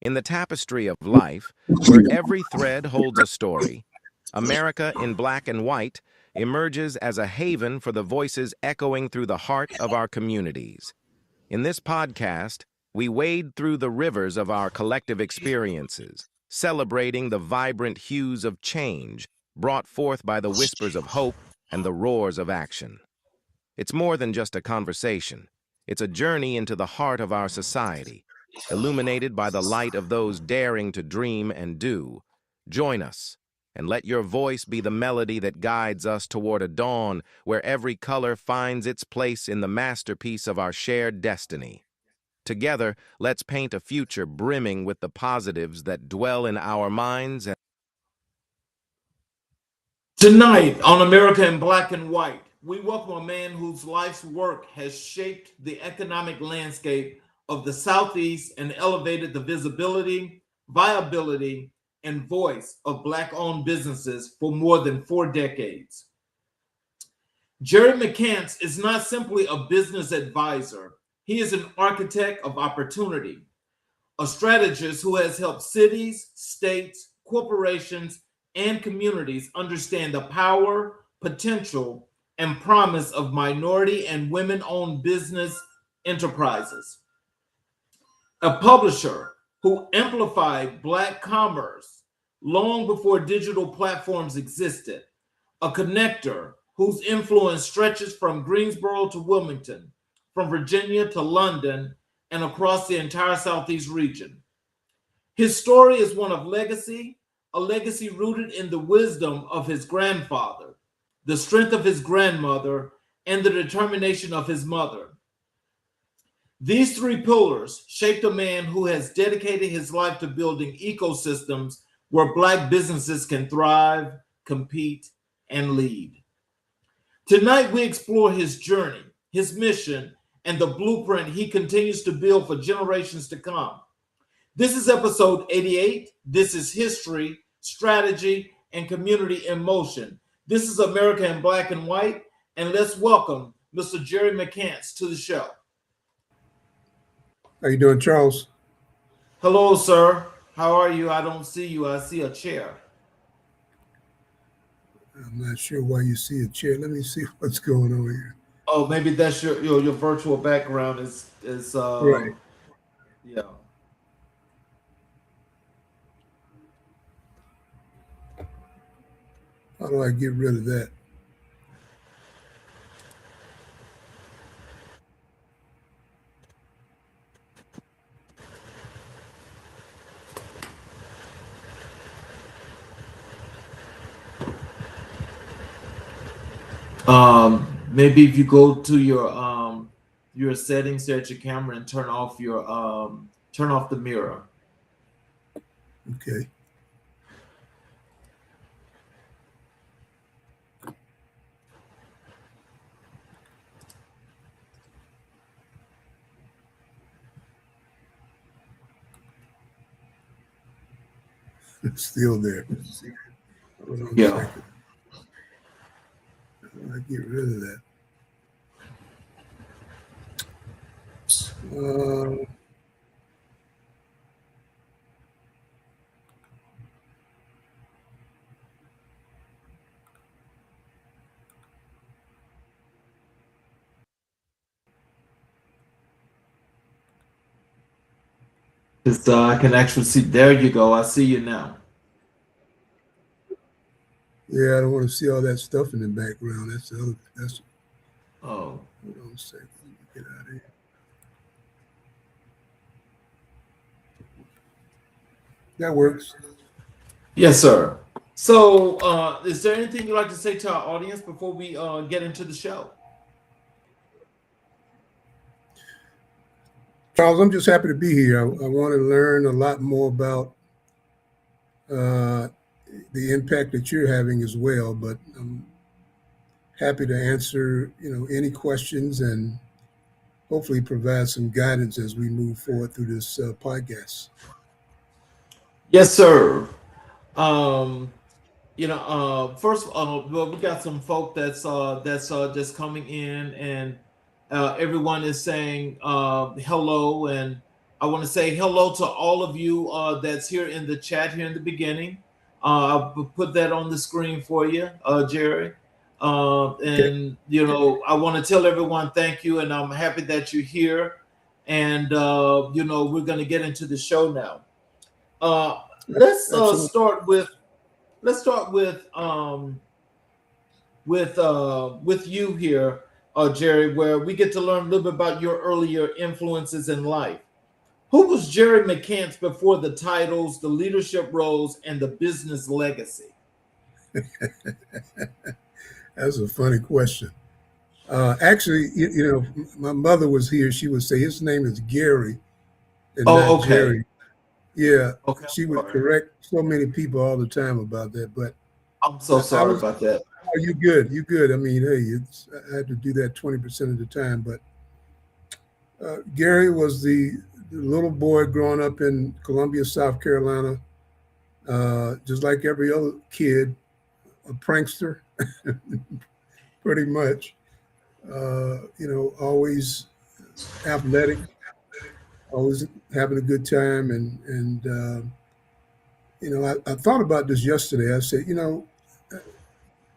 In the tapestry of life, where every thread holds a story, America in Black and White emerges as a haven for the voices echoing through the heart of our communities. In this podcast, we wade through the rivers of our collective experiences, celebrating the vibrant hues of change brought forth by the whispers of hope and the roars of action. It's more than just a conversation. It's a journey into the heart of our society, illuminated by the light of those daring to dream and do. Join us, and let your voice be the melody that guides us toward a dawn where every color finds its place in the masterpiece of our shared destiny. Together, let's paint a future brimming with the positives that dwell in our minds. Tonight on America in Black and White, we welcome a man whose life's work has shaped the economic landscape of the Southeast and elevated the visibility, viability, and voice of Black-owned businesses for more than 4 decades. Gerry McCants is not simply a business advisor. He is an architect of opportunity, a strategist who has helped cities, states, corporations, and communities understand the power, potential, and promise of minority and women-owned business enterprises. A publisher who amplified Black commerce long before digital platforms existed. A connector whose influence stretches from Greensboro to Wilmington, from Virginia to London, and across the entire Southeast region. His story is one of legacy, a legacy rooted in the wisdom of his grandfather, the strength of his grandmother, and the determination of his mother. These 3 pillars shaped a man who has dedicated his life to building ecosystems where Black businesses can thrive, compete, and lead. Tonight, we explore his journey, his mission, and the blueprint he continues to build for generations to come. This is episode 88. This is history, strategy, and community in motion. This is America in Black and White, and let's welcome Mr. Gerry McCants to the show. How you doing, Charles? Hello, sir. How are you? I don't see you. I see a chair. I'm not sure why you see a chair. Let me see what's going on here. Oh, maybe that's your virtual background is right. Yeah. How do I get rid of that? Maybe if you go to your settings there at your camera and turn off the mirror. Okay. It's still there. Hold on a second. How do I get rid of that? I can actually see. There you go. I see you now. Yeah, I don't want to see all that stuff in the background. That's. Oh. Hold on a second. Let me get out of here. That works. Yes, sir. So, is there anything you'd like to say to our audience before we get into the show? Charles, I'm just happy to be here. I want to learn a lot more about the impact that you're having as well, but I'm happy to answer, any questions and hopefully provide some guidance as we move forward through this podcast. Yes, sir. First, we got some folk that's just coming in, and everyone is saying hello, and I want to say hello to all of you that's here in the chat here in the beginning. I'll put that on the screen for you, Gerry. Okay. And, you know, I want to tell everyone thank you, and I'm happy that you're here. And, you know, we're going to get into the show now. Let's start with you here, Gerry, where we get to learn a little bit about your earlier influences in life. Who was Gerry McCants before the titles, the leadership roles, and the business legacy? That's a funny question. Actually, you know, my mother was here. She would say his name is Gerry and not Gerry. Yeah, Okay. she would correct so many people all the time about that. But I'm so sorry about that. Oh, you good? You good? I mean, hey, I had to do that 20% of the time. But Gerry was the little boy growing up in Columbia, South Carolina, just like every other kid, a prankster, pretty much. You know, always athletic, always having a good time. And you know, I thought about this yesterday. I said, you know,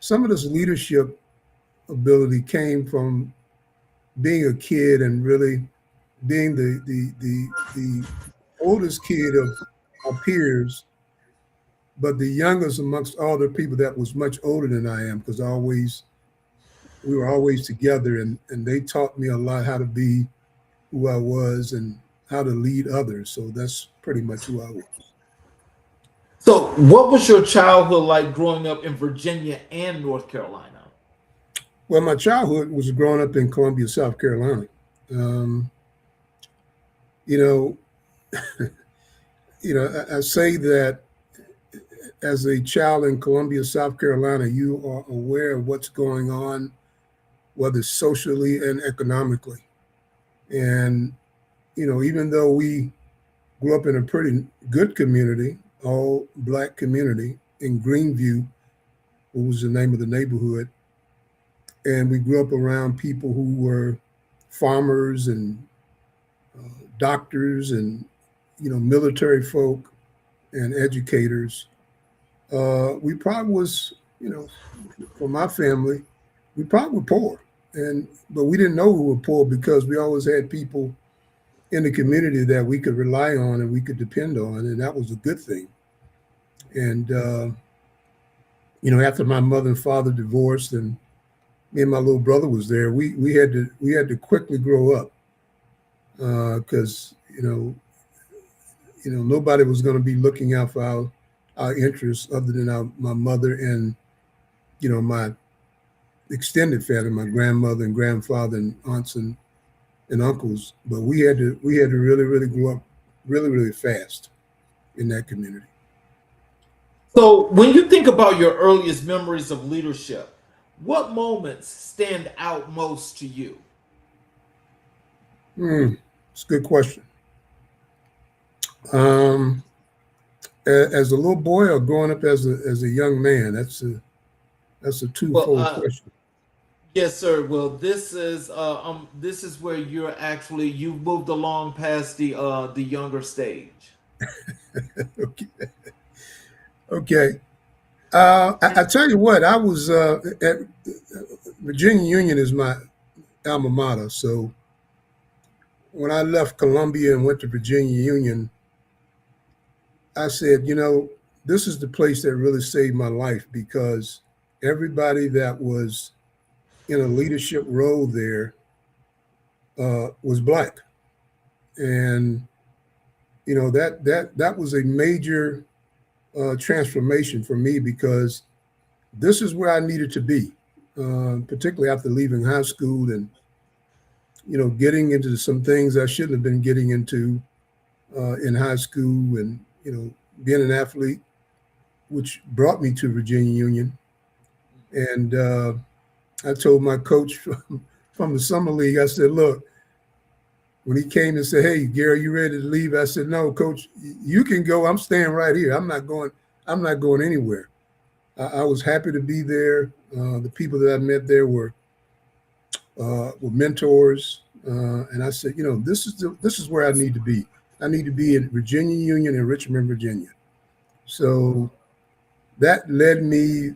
some of this leadership ability came from being a kid and really being the oldest kid of our peers, but the youngest amongst all the people that was much older than I am, because we were always together, and they taught me a lot how to be who I was and how to lead others. So that's pretty much who I was. So what was your childhood like growing up in Virginia and North Carolina? Well, my childhood was growing up in Columbia, South Carolina. You know, I say that as a child in Columbia, South Carolina, you are aware of what's going on, whether socially and economically. And, you know, even though we grew up in a pretty good community, all Black community in Greenview, what was the name of the neighborhood, and we grew up around people who were farmers and doctors and, you know, military folk and educators. We probably was, you know, for my family, we probably were poor, but we didn't know we were poor because we always had people in the community that we could rely on and we could depend on, and that was a good thing. And you know, after my mother and father divorced, and me and my little brother was there, we had to quickly grow up because you know nobody was going to be looking out for our interests other than my mother and, you know, my extended family, my grandmother and grandfather and aunts and uncles. But we had to really grow up really fast in that community. So when you think about your earliest memories of leadership, what moments stand out most to you? It's a good question. As a little boy or growing up as a young man, that's a twofold question. Yes, sir. Well, this is where you've moved along past the younger stage. Okay. I tell you what, I was at Virginia Union is my alma mater. So when I left Columbia and went to Virginia Union, I said, you know, this is the place that really saved my life, because everybody that was in a leadership role there was Black. And, you know, that was a major transformation for me, because this is where I needed to be, particularly after leaving high school and, you know, getting into some things I shouldn't have been getting into in high school, and, you know, being an athlete, which brought me to Virginia Union. And I told my coach from the summer league, I said, look, when he came and said, hey, Gerry, you ready to leave? I said, no, coach, you can go. I'm staying right here. I'm not going anywhere. I was happy to be there. The people that I met there were mentors. And I said, you know, this is where I need to be. I need to be at Virginia Union in Richmond, Virginia. So that led me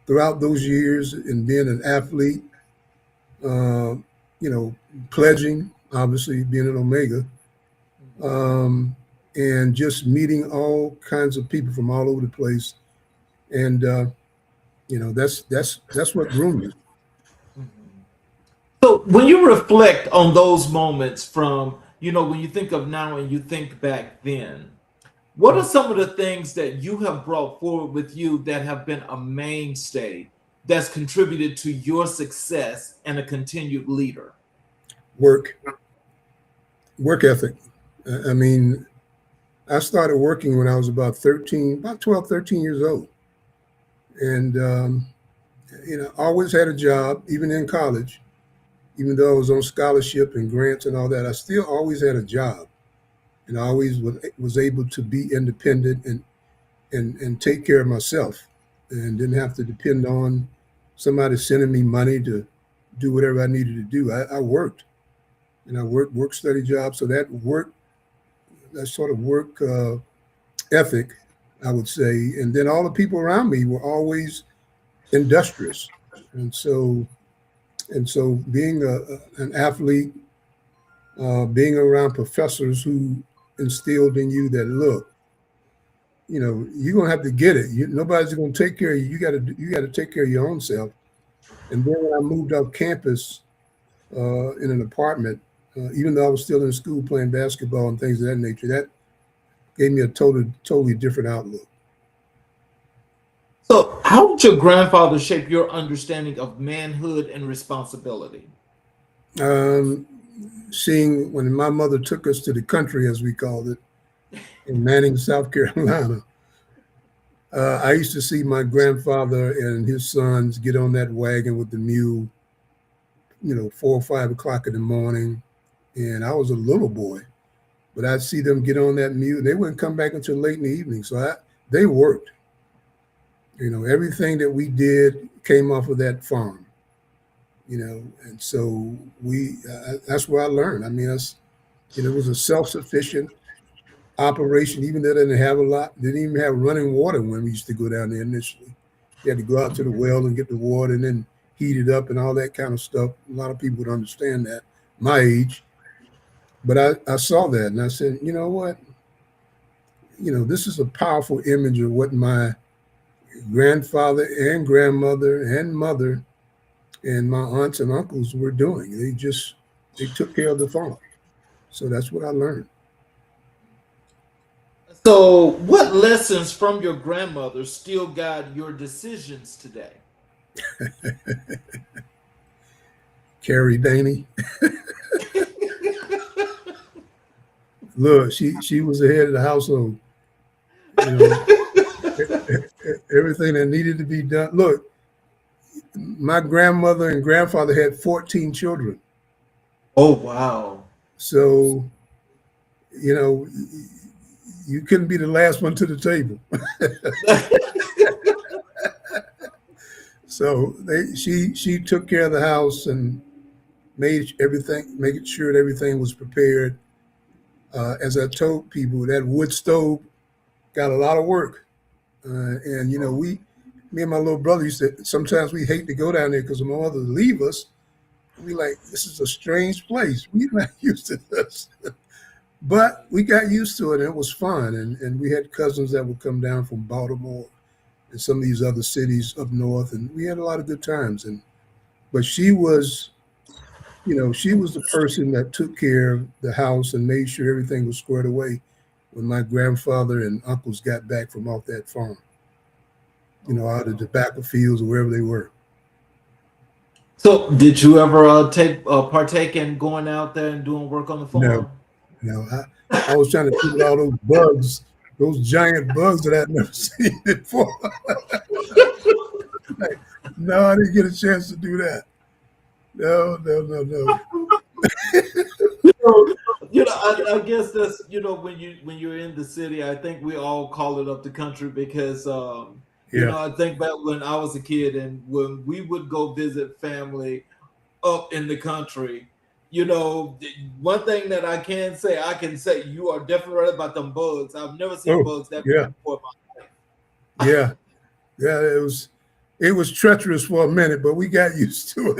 throughout those years in being an athlete, you know, pledging, obviously being an Omega, and just meeting all kinds of people from all over the place. And, you know, that's what groomed me. So when you reflect on those moments from, you know, when you think of now and you think back then, what are some of the things that you have brought forward with you that have been a mainstay that's contributed to your success and a continued leader? Work ethic. I mean, I started working when I was about 12, 13 years old. And, you know, always had a job, even in college. Even though I was on scholarship and grants and all that, I still always had a job. And I always was able to be independent and take care of myself and didn't have to depend on somebody sending me money to do whatever I needed to do. I worked, and I work study jobs. So that sort of work ethic, I would say. And then all the people around me were always industrious. And so being an athlete, being around professors who instilled in you that, look, you know, you're gonna have to get it. Nobody's gonna take care of you. You gotta take care of your own self. And then when I moved off campus in an apartment, even though I was still in school playing basketball and things of that nature, that gave me a totally different outlook. So how did your grandfather shape your understanding of manhood and responsibility? Seeing when my mother took us to the country, as we called it, in Manning, South Carolina, I used to see my grandfather and his sons get on that wagon with the mule, you know, 4 or 5 o'clock in the morning. And I was a little boy, but I'd see them get on that mule. They wouldn't come back until late in the evening. So they worked. You know, everything that we did came off of that farm, you know, and so that's where I learned. I mean, it was a self-sufficient operation, even though they didn't have a lot. They didn't even have running water when we used to go down there initially. You had to go out to the well and get the water and then heat it up and all that kind of stuff. A lot of people would understand that, my age. But I saw that and I said, you know what? You know, this is a powerful image of what my grandfather and grandmother and mother and my aunts and uncles were doing. They took care of the farm. So that's what I learned. So what lessons from your grandmother still guide your decisions today? Carrie Daney. Look, she was the head of the household. You know, everything that needed to be done. Look, my grandmother and grandfather had 14 children. Oh, wow. So, you know, you couldn't be the last one to the table. So she took care of the house and making sure that everything was prepared. As I told people, that wood stove got a lot of work. And, you know, me and my little brother used to, sometimes we hate to go down there because my mother would leave us. We like, this is a strange place. We're not used to this. But we got used to it and it was fun. And we had cousins that would come down from Baltimore and some of these other cities up north. And we had a lot of good times. But she was, you know, she was the person that took care of the house and made sure everything was squared away when my grandfather and uncles got back from off that farm, you know, out of the tobacco fields or wherever they were. So did you ever partake in going out there and doing work on the farm? No. I was trying to keep all those bugs, those giant bugs that I'd never seen before. Like, no, I didn't get a chance to do that. No. You know, I guess that's, you know, when you're in the city, I think we all call it up the country because you know, I think back when I was a kid and when we would go visit family up in the country, You know, one thing that I can say you are definitely right about them bugs. I've never seen Oh, bugs that big yeah, before in my life. yeah, yeah. It was treacherous for a minute, but we got used to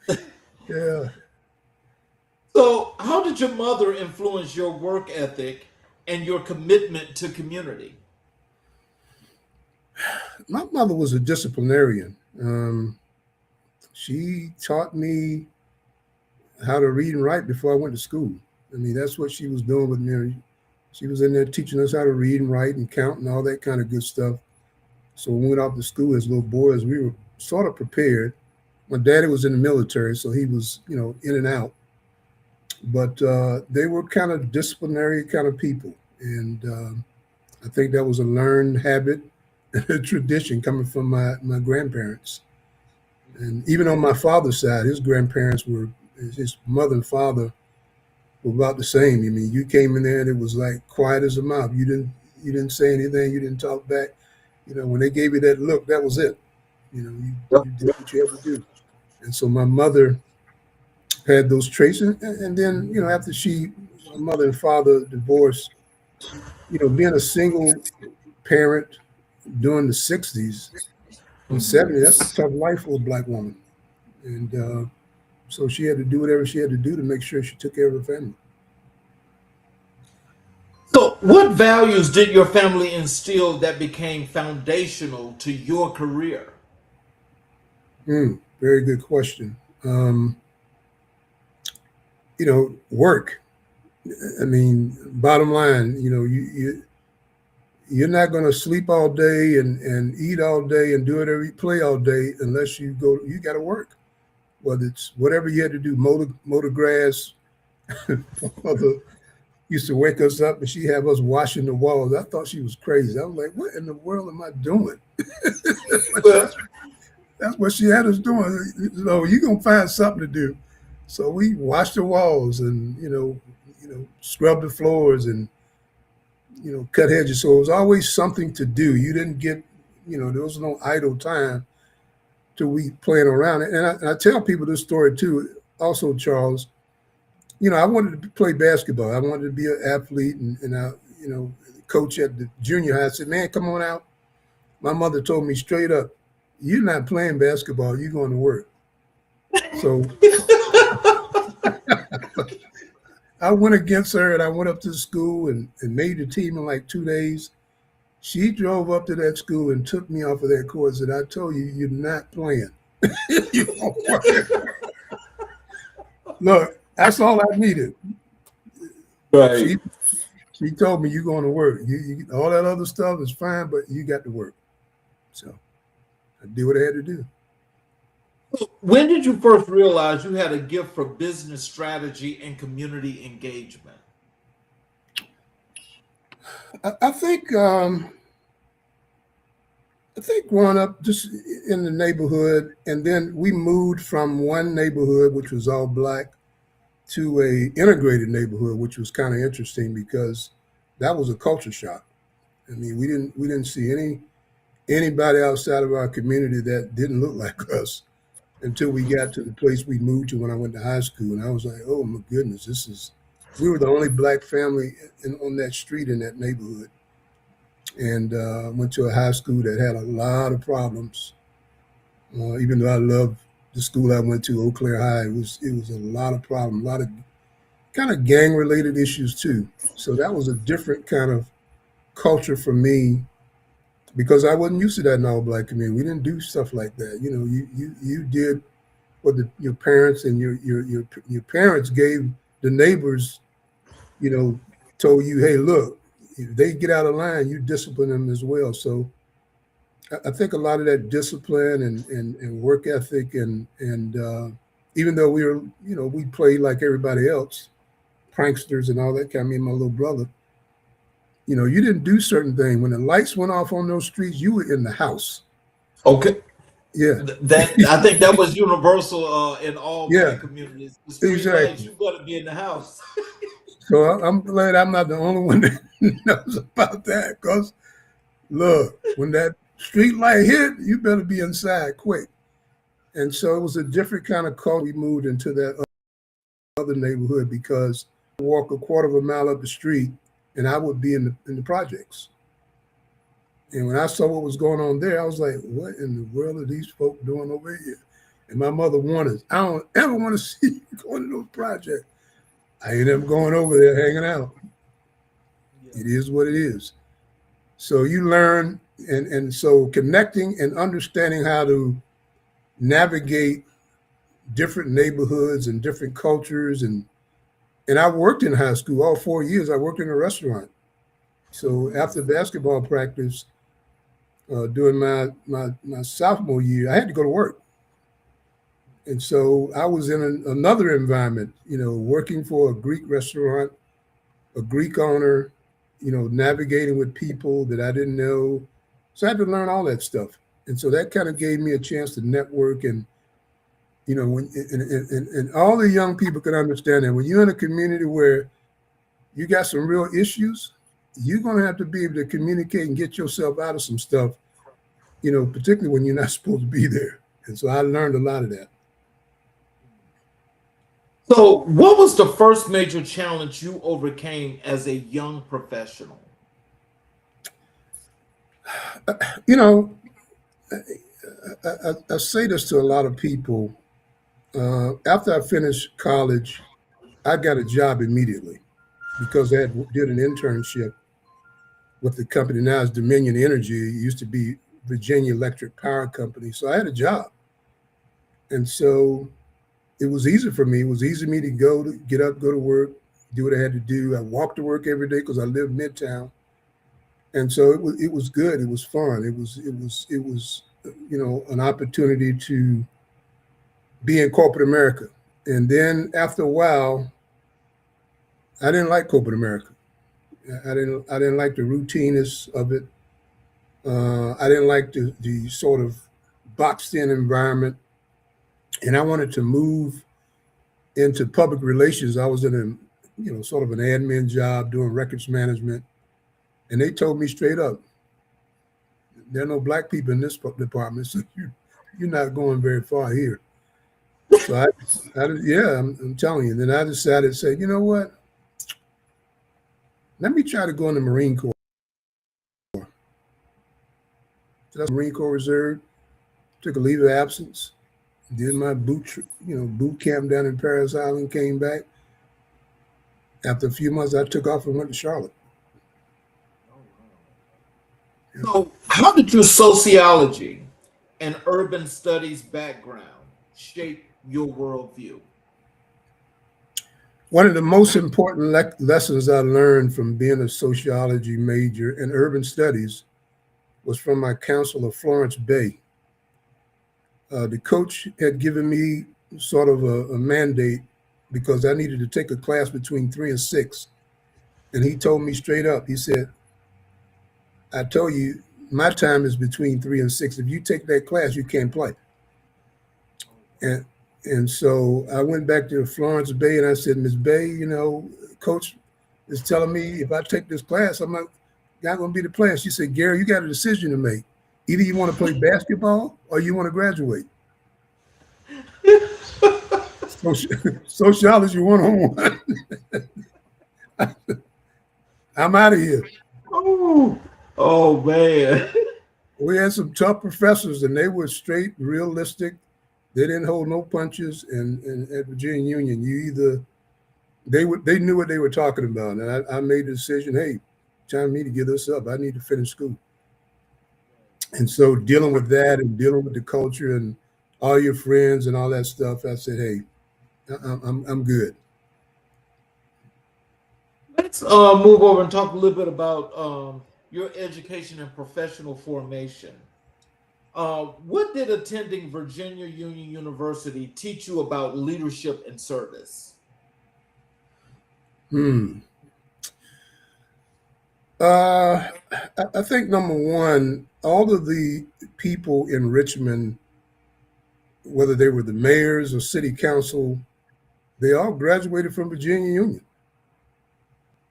it. Yeah. So, how did your mother influence your work ethic and your commitment to community? My mother was a disciplinarian. She taught me how to read and write before I went to school. I mean, that's what she was doing with me. She was in there teaching us how to read and write and count and all that kind of good stuff. So when we went off to school as little boys, we were sort of prepared. My daddy was in the military, so he was, in and out. But they were kind of disciplinary kind of people. And I think that was a learned habit, a tradition coming from my grandparents. And even on my father's side, his mother and father were about the same. I mean, you came in there and it was like quiet as a mouse. You didn't say anything. You didn't talk back. When they gave you that look, that was it. You did what you had to do. And so my mother had those traits. And then, after my mother and father divorced, being a single parent during the 60s and 70s, that's a tough life for a Black woman. And so she had to do whatever she had to do to make sure she took care of her family. So, what values did your family instill that became foundational to your career? Very good question. Work. I mean, bottom line, you're not going to sleep all day and eat all day and do whatever you play all day unless you got to work. Whether it's whatever you had to do, motor grass. Mother used to wake us up and she have us washing the walls. I thought she was crazy. I was like, what in the world am I doing? That's what she had us doing. You're going to find something to do. So we washed the walls and, scrubbed the floors and, cut hedges. So it was always something to do. You didn't get, there was no idle time to we playing around. And I tell people this story too. Also, Charles, I wanted to play basketball. I wanted to be an athlete and I, coach at the junior high. I said, man, come on out. My mother told me straight up, you're not playing basketball, you're going to work. So I went against her and I went up to the school and made the team in like 2 days. She drove up to that school and took me off of that court and said, I told you, you're not playing. You won't work. Look, that's all I needed. Right. She told me, you're going to work. You all that other stuff is fine, but you got to work. So I did what I had to do. When did you first realize you had a gift for business strategy and community engagement? I think growing up just in the neighborhood, and then we moved from one neighborhood, which was all Black, to a integrated neighborhood, which was kind of interesting because that was a culture shock. I mean, we didn't see anybody outside of our community that didn't look like us until we got to the place we moved to when I went to high school. And I was like, oh my goodness, we were the only Black family on that street in that neighborhood. And went to a high school that had a lot of problems. Even though I loved the school I went to, Eau Claire High, it was a lot of problems, a lot of kind of gang related issues too. So that was a different kind of culture for me because I wasn't used to that in all Black community. We didn't do stuff like that. You did what your parents and your parents gave the neighbors, told you, hey, look, if they get out of line, you discipline them as well. So I think a lot of that discipline and work ethic and even though we played like everybody else, pranksters and all that kind of, me and my little brother, you didn't do certain things. When the lights went off on those streets, you were in the house. Okay. Yeah. I think that was universal in all Black communities. The street exactly. lights, you got to be in the house. So I'm glad I'm not the only one that knows about that because look, when that street light hit, you better be inside quick. And so it was a different kind of culture. We moved into that other neighborhood because I walk a quarter of a mile up the street and I would be in the projects. And when I saw what was going on there, I was like, what in the world are these folk doing over here? And my mother warned us, I don't ever want to see you going to those projects. I ended up going over there hanging out. Yeah. It is what it is. So you learn, and so connecting and understanding how to navigate different neighborhoods and different cultures. And I worked in high school all 4 years. I worked in a restaurant. So after basketball practice, during my sophomore year, I had to go to work. And so I was in another environment, working for a Greek restaurant, a Greek owner, navigating with people that I didn't know. So I had to learn all that stuff. And so that kind of gave me a chance to network. And, and all the young people can understand that when you're in a community where you got some real issues, you're going to have to be able to communicate and get yourself out of some stuff, particularly when you're not supposed to be there. And so I learned a lot of that. So what was the first major challenge you overcame as a young professional? I say this to a lot of people. After I finished college, I got a job immediately because I did an internship with the company now is Dominion Energy. It used to be Virginia Electric Power Company. So I had a job. And so it was easy for me. It was easy for me to get up, go to work, do what I had to do. I walked to work every day because I lived midtown. And so it was good. It was fun. It was an opportunity to be in corporate America. And then after a while, I didn't like corporate America. I didn't like the routineness of it. I didn't like the sort of boxed in environment. And I wanted to move into public relations. I was in sort of an admin job doing records management. And they told me straight up, there are no black people in this department, so you're not going very far here. So I'm telling you. And then I decided to say, you know what? Let me try to go in the Marine Corps. So that's Marine Corps Reserve. Took a leave of absence. Did my boot camp down in Paris Island, came back. After a few months, I took off and went to Charlotte. So how did your sociology and urban studies background shape your worldview? One of the most important lessons I learned from being a sociology major in urban studies was from my counselor, Florence Bay. The coach had given me sort of a mandate because I needed to take a class between 3 and 6. And he told me straight up, he said, I told you, my time is between 3 and 6. If you take that class, you can't play. And so I went back to Florence Bay and I said, Ms. Bay, coach is telling me if I take this class, I'm not going to be the player. She said, Gerry, you got a decision to make. Either you want to play basketball or you want to graduate. Sociology 101. I'm out of here. Oh man. We had some tough professors and they were straight, realistic. They didn't hold no punches. And at Virginia Union, they knew what they were talking about. And I made the decision, hey, time for me to give this up. I need to finish school. And so dealing with that and dealing with the culture and all your friends and all that stuff, I said, hey, I'm good. Let's move over and talk a little bit about your education and professional formation. What did attending Virginia Union University teach you about leadership and service? I think number one, all of the people in Richmond, whether they were the mayors or city council, they all graduated from Virginia Union.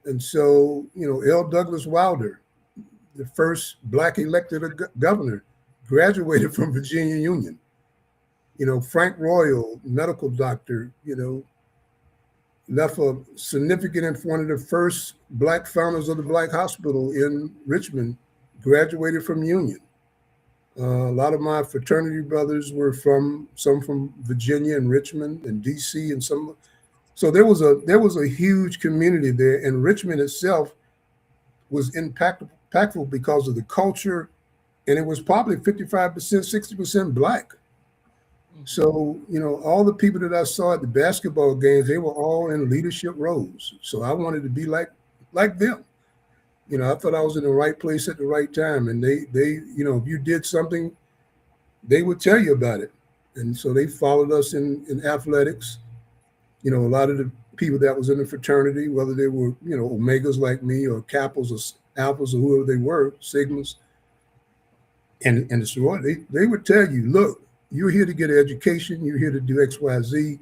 And so, L. Douglas Wilder, the first Black elected governor, graduated from Virginia Union. Frank Royal, medical doctor, left a significant, one of the first Black founders of the Black Hospital in Richmond, graduated from Union. A lot of my fraternity brothers were some from Virginia and Richmond and DC and some. So there was a huge community there, and Richmond itself was impactful because of the culture, and it was probably 55%, 60% Black. So, all the people that I saw at the basketball games, they were all in leadership roles. So I wanted to be like them. I thought I was in the right place at the right time. And they if you did something, they would tell you about it. And so they followed us in athletics. A lot of the people that was in the fraternity, whether they were, Omegas like me or Kappas or Alphas or whoever they were, Sigmas, and the sorority, they would tell you, look, you're here to get an education. You're here to do X, Y, Z.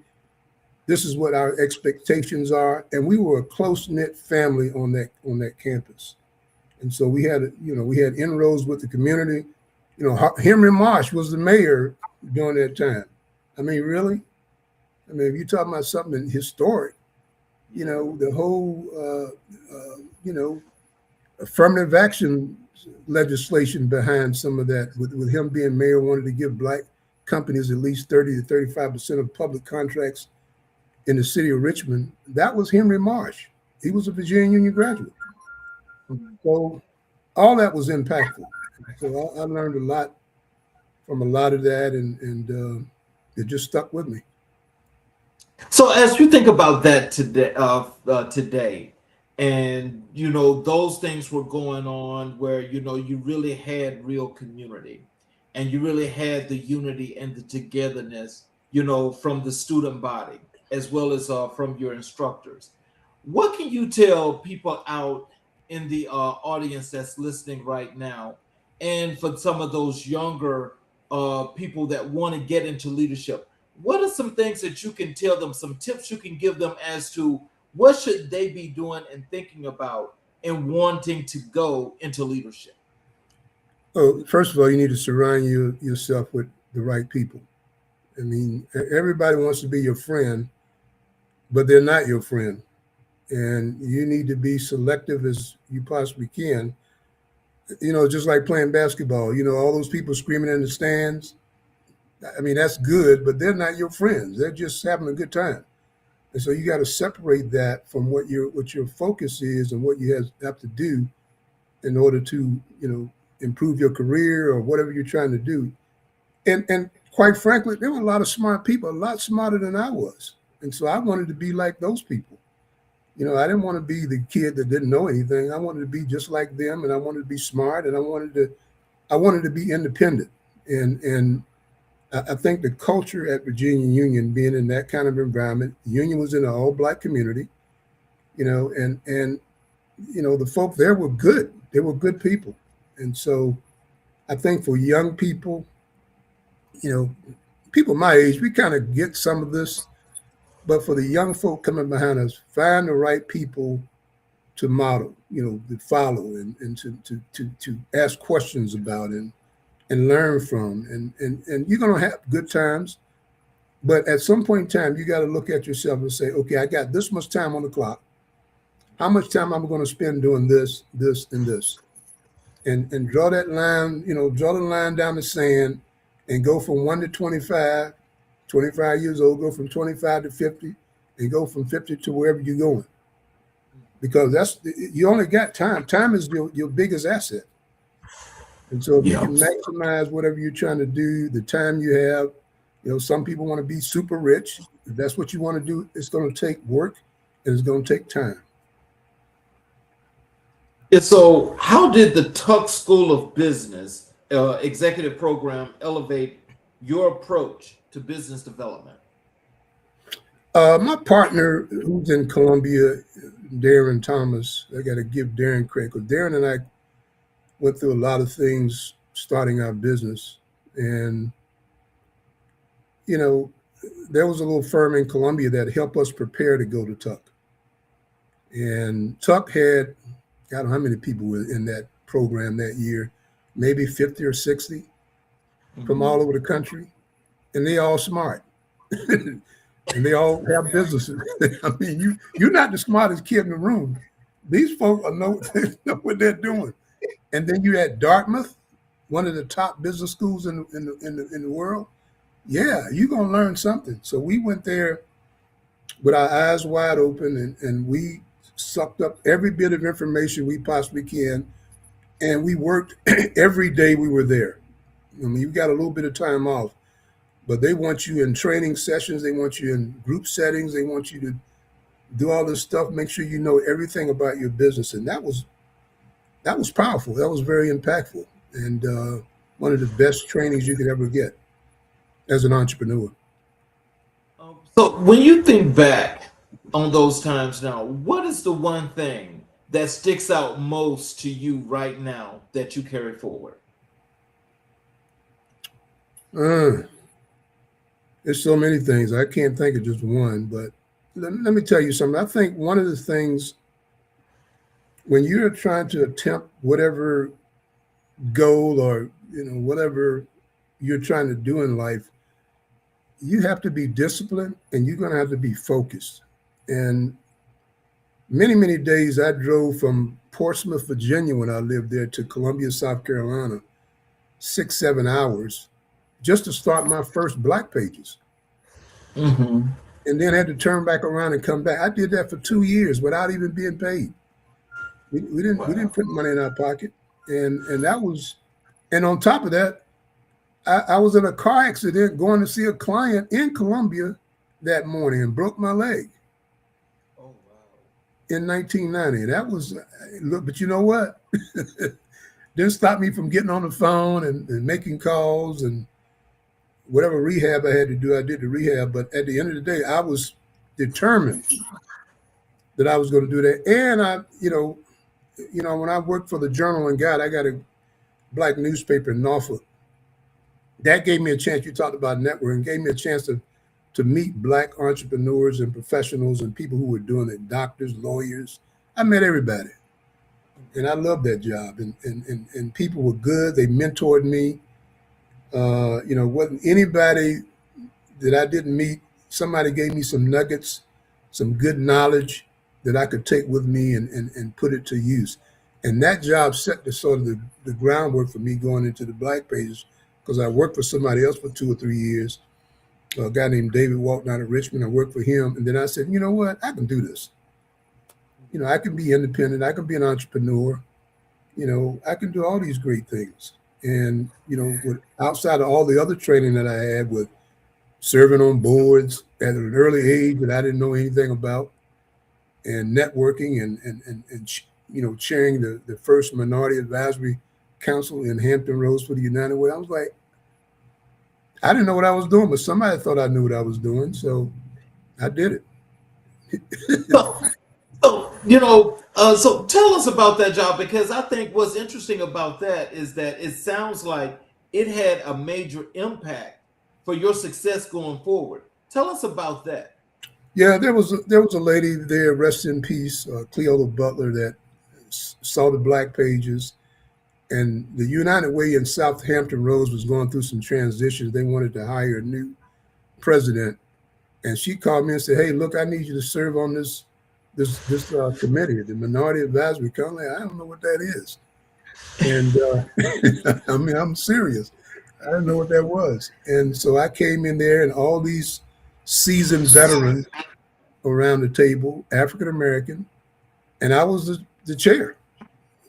This is what our expectations are. And we were a close-knit family on that campus. And so we had inroads with the community. Henry Marsh was the mayor during that time. I mean, really? I mean, if you're talking about something historic, the whole, affirmative action legislation behind some of that, with him being mayor, wanted to give Black companies at least 30 to 35% of public contracts in the city of Richmond. That was Henry Marsh. He was a Virginia Union graduate. So all that was impactful. So I learned a lot from a lot of that, and it just stuck with me. So as you think about that today, and those things were going on where you really had real community, and you really had the unity and the togetherness, from the student body as well as from your instructors. What can you tell people out in the audience that's listening right now, and for some of those younger people that want to get into leadership? What are some things that you can tell them, some tips you can give them as to what should they be doing and thinking about and wanting to go into leadership? Oh, first of all, you need to surround yourself with the right people. I mean, everybody wants to be your friend, but they're not your friend. And you need to be selective as you possibly can. Just like playing basketball, all those people screaming in the stands. I mean, that's good, but they're not your friends. They're just having a good time. And so you got to separate that from what your focus is and what you have to do in order to, improve your career or whatever you're trying to do. And quite frankly, there were a lot of smart people, a lot smarter than I was. And so I wanted to be like those people. I didn't want to be the kid that didn't know anything. I wanted to be just like them, and I wanted to be smart, and I wanted to be independent. And I think the culture at Virginia Union, being in that kind of environment, the Union was in an all-Black community, and the folk there were good. They were good people. And so I think for young people, people my age, we kind of get some of this, but for the young folk coming behind us, find the right people to model, to follow and to ask questions about and learn from. And you're going to have good times, but at some point in time, you got to look at yourself and say, okay, I got this much time on the clock. How much time am I going to spend doing this, this, and this? And draw that line, draw the line down the sand and go from 1 to 25, 25 years old, go from 25 to 50, and go from 50 to wherever you're going. Because you only got time. Time is your biggest asset. And so if you can maximize whatever you're trying to do, the time you have, some people want to be super rich. If that's what you want to do, it's going to take work and it's going to take time. And so how did the Tuck School of Business executive program elevate your approach to business development? My partner, who's in Columbia, Darren Thomas, I got to give Darren credit, because Darren and I went through a lot of things starting our business. And, there was a little firm in Columbia that helped us prepare to go to Tuck. And Tuck had, I don't know how many people were in that program that year, maybe 50 or 60 from all over the country. And they all smart. and they all have businesses. I mean, you're not the smartest kid in the room. These folks know what they're doing. And then you had Dartmouth, one of the top business schools in the world. Yeah, you're gonna learn something. So we went there with our eyes wide open, and we sucked up every bit of information we possibly can, and we worked every day we were there. I mean, you got a little bit of time off, but they want you in training sessions, they want you in group settings, they want you to do all this stuff, make sure you know everything about your business. And that was powerful. That was very impactful, and one of the best trainings you could ever get as an entrepreneur. So when you think back on those times now, what is the one thing that sticks out most to you right now that you carry forward? There's so many things. I can't think of just one, but let me tell you something. I think one of the things, when you're trying to attempt whatever goal or whatever you're trying to do in life, you have to be disciplined, and you're going to have to be focused. And many days I drove from Portsmouth, Virginia, when I lived there, to Columbia, South Carolina, 6-7 hours just to start my first Black pages. Mm-hmm. And then had to turn back around and come back. I did that for 2 years without even being paid. We didn't put money in our pocket, and that was, and on top of that, I was in a car accident going to see a client in Columbia that morning and broke my leg. Oh, wow. In 1990. That was, look, but you know what? Didn't stop me from getting on the phone and making calls, and whatever rehab I had to do, I did the rehab. But at the end of the day, I was determined that I was going to do that. And I, when I worked for the Journal and Guide, I got a Black newspaper in Norfolk. That gave me a chance. You talked about networking, gave me a chance to meet Black entrepreneurs and professionals and people who were doing it, doctors, lawyers. I met everybody. And I loved that job. And people were good. They mentored me. Wasn't anybody that I didn't meet. Somebody gave me some nuggets, some good knowledge that I could take with me and put it to use. And that job set the sort of the groundwork for me going into the Black pages, because I worked for somebody else for 2 or 3 years, a guy named David Walton out of Richmond. I worked for him. And then I said, you know what? I can do this. I can be independent. I can be an entrepreneur. I can do all these great things. And, outside of all the other training that I had with serving on boards at an early age that I didn't know anything about, and networking and chairing the first Minority Advisory Council in Hampton Roads for the United Way, I was like, I didn't know what I was doing, but somebody thought I knew what I was doing. So I did it. So tell us about that job, because I think what's interesting about that is that it sounds like it had a major impact for your success going forward. Tell us about that. Yeah, there was a lady there, rest in peace, Cleola Butler, that saw the Black pages, and the United Way in Southampton Roads was going through some transitions. They wanted to hire a new president, and she called me and said, "Hey, look, I need you to serve on this committee, the Minority Advisory Council." I don't know what that is, and I mean, I'm serious. I didn't know what that was, and so I came in there, and all these seasoned veterans around the table, African American, and I was the chair,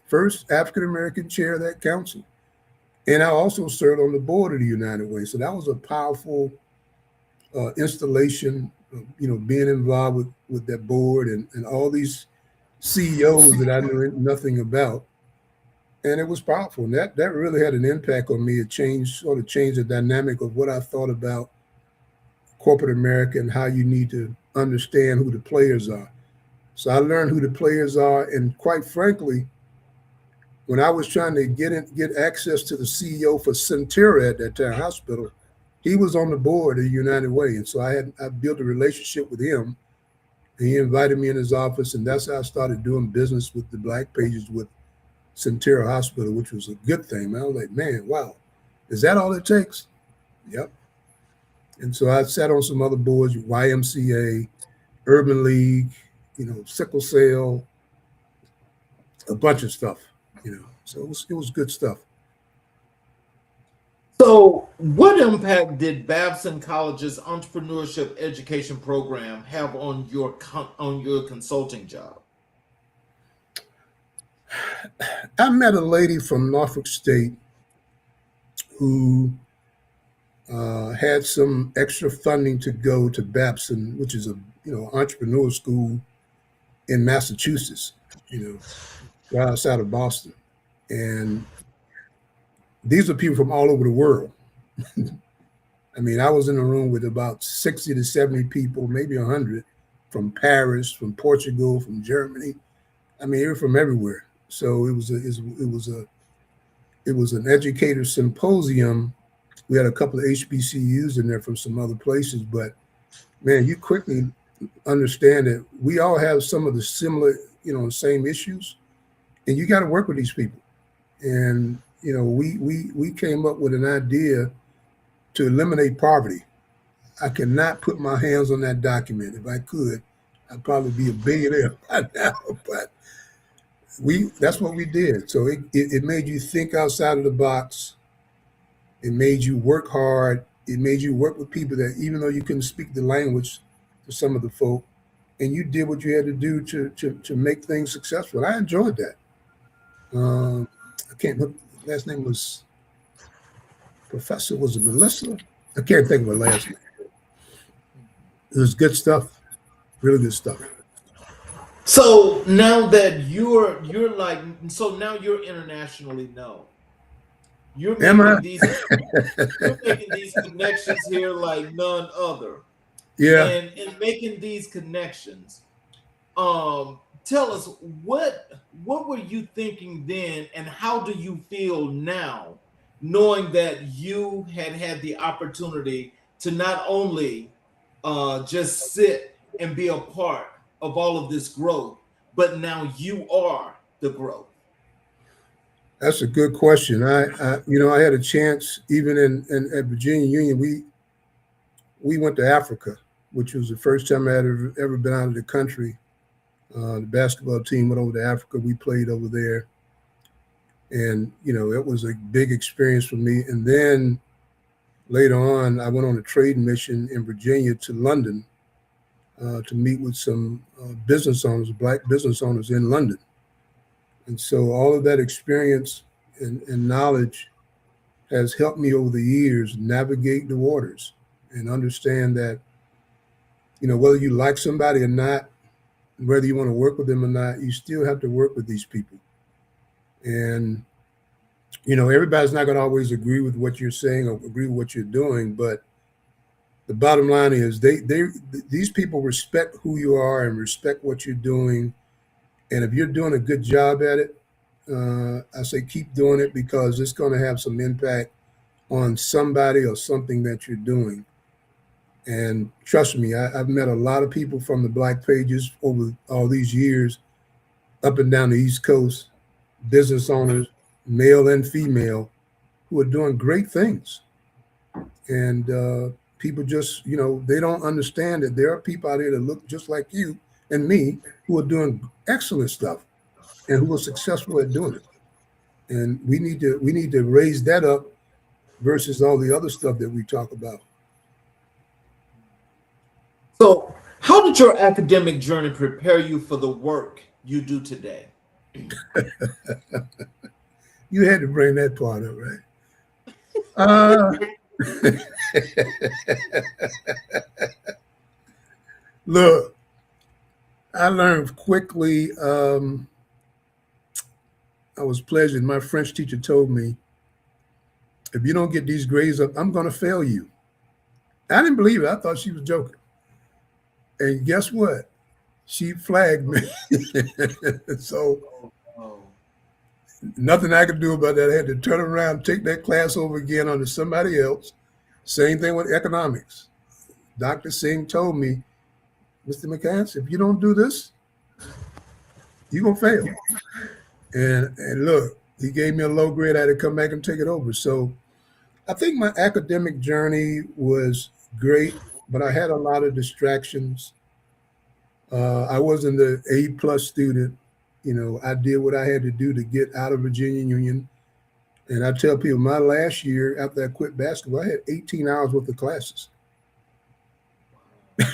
first African American chair of that council, and I also served on the board of the United Way. So that was a powerful installation. Being involved with that board and all these CEOs that I knew nothing about. And it was powerful. And that really had an impact on me. It sort of changed the dynamic of what I thought about corporate America and how you need to understand who the players are. So I learned who the players are. And quite frankly, when I was trying to get access to the CEO for Centura at that time, hospital, he was on the board of the United Way. And so I built a relationship with him. And he invited me in his office, and that's how I started doing business with the Black pages with Centura Hospital, which was a good thing. Man, I was like, man, wow, is that all it takes? Yep. And so I sat on some other boards, YMCA, Urban League, sickle cell, a bunch of stuff, So it was good stuff. So, what impact did Babson College's entrepreneurship education program have on your consulting job? I met a lady from Norfolk State who had some extra funding to go to Babson, which is a entrepreneur school in Massachusetts, right outside of Boston. And these are people from all over the world. I mean, I was in a room with about 60 to 70 people, maybe 100, from Paris, from Portugal, from Germany. I mean, they were from everywhere. So it was an educator symposium. We had a couple of HBCUs in there from some other places, but man, you quickly understand that we all have some of the similar, same issues, and you got to work with these people. And we came up with an idea to eliminate poverty. I cannot put my hands on that document. If I could, I'd probably be a billionaire by now. But that's what we did. So it made you think outside of the box. It made you work hard. It made you work with people that, even though you couldn't speak the language to some of the folk, and you did what you had to do to make things successful. I enjoyed that. I can't look. Last name was Professor. Was it Melissa? I can't think of her last name. It was good stuff. Really good stuff. So now that you're now you're internationally known. You're making these connections here like none other. Yeah. And making these connections. Tell us what were you thinking then, and how do you feel now, knowing that you had the opportunity to not only just sit and be a part of all of this growth, but now you are the growth? That's a good question. I had a chance, even at Virginia Union, we went to Africa, which was the first time I had ever been out of the country. The basketball team went over to Africa. We played over there. And, it was a big experience for me. And then later on, I went on a trade mission in Virginia to London to meet with some business owners, Black business owners in London. And so all of that experience and knowledge has helped me over the years navigate the waters and understand that, whether you like somebody or not, whether you want to work with them or not, you still have to work with these people. And, everybody's not going to always agree with what you're saying or agree with what you're doing. But the bottom line is these people respect who you are and respect what you're doing. And if you're doing a good job at it, I say keep doing it, because it's going to have some impact on somebody or something that you're doing. And trust me, I've met a lot of people from the Black pages over all these years, up and down the East Coast, business owners, male and female, who are doing great things. And people just, they don't understand that there are people out there that look just like you and me who are doing excellent stuff and who are successful at doing it. And we need to raise that up versus all the other stuff that we talk about. So, how did your academic journey prepare you for the work you do today? You had to bring that part up, right? Look, I learned quickly. I was pleasured. My French teacher told me, if you don't get these grades up, I'm going to fail you. I didn't believe it. I thought she was joking. And guess what? She flagged me. So nothing I could do about that. I had to turn around, take that class over again under somebody else. Same thing with economics. Dr. Singh told me, Mr. McCants, if you don't do this, you're going to fail. And look, he gave me a low grade. I had to come back and take it over. So I think my academic journey was great, but I had a lot of distractions. I wasn't the A+ student. You know, I did what I had to do to get out of Virginia Union. And I tell people, my last year after I quit basketball, I had 18 hours worth of classes.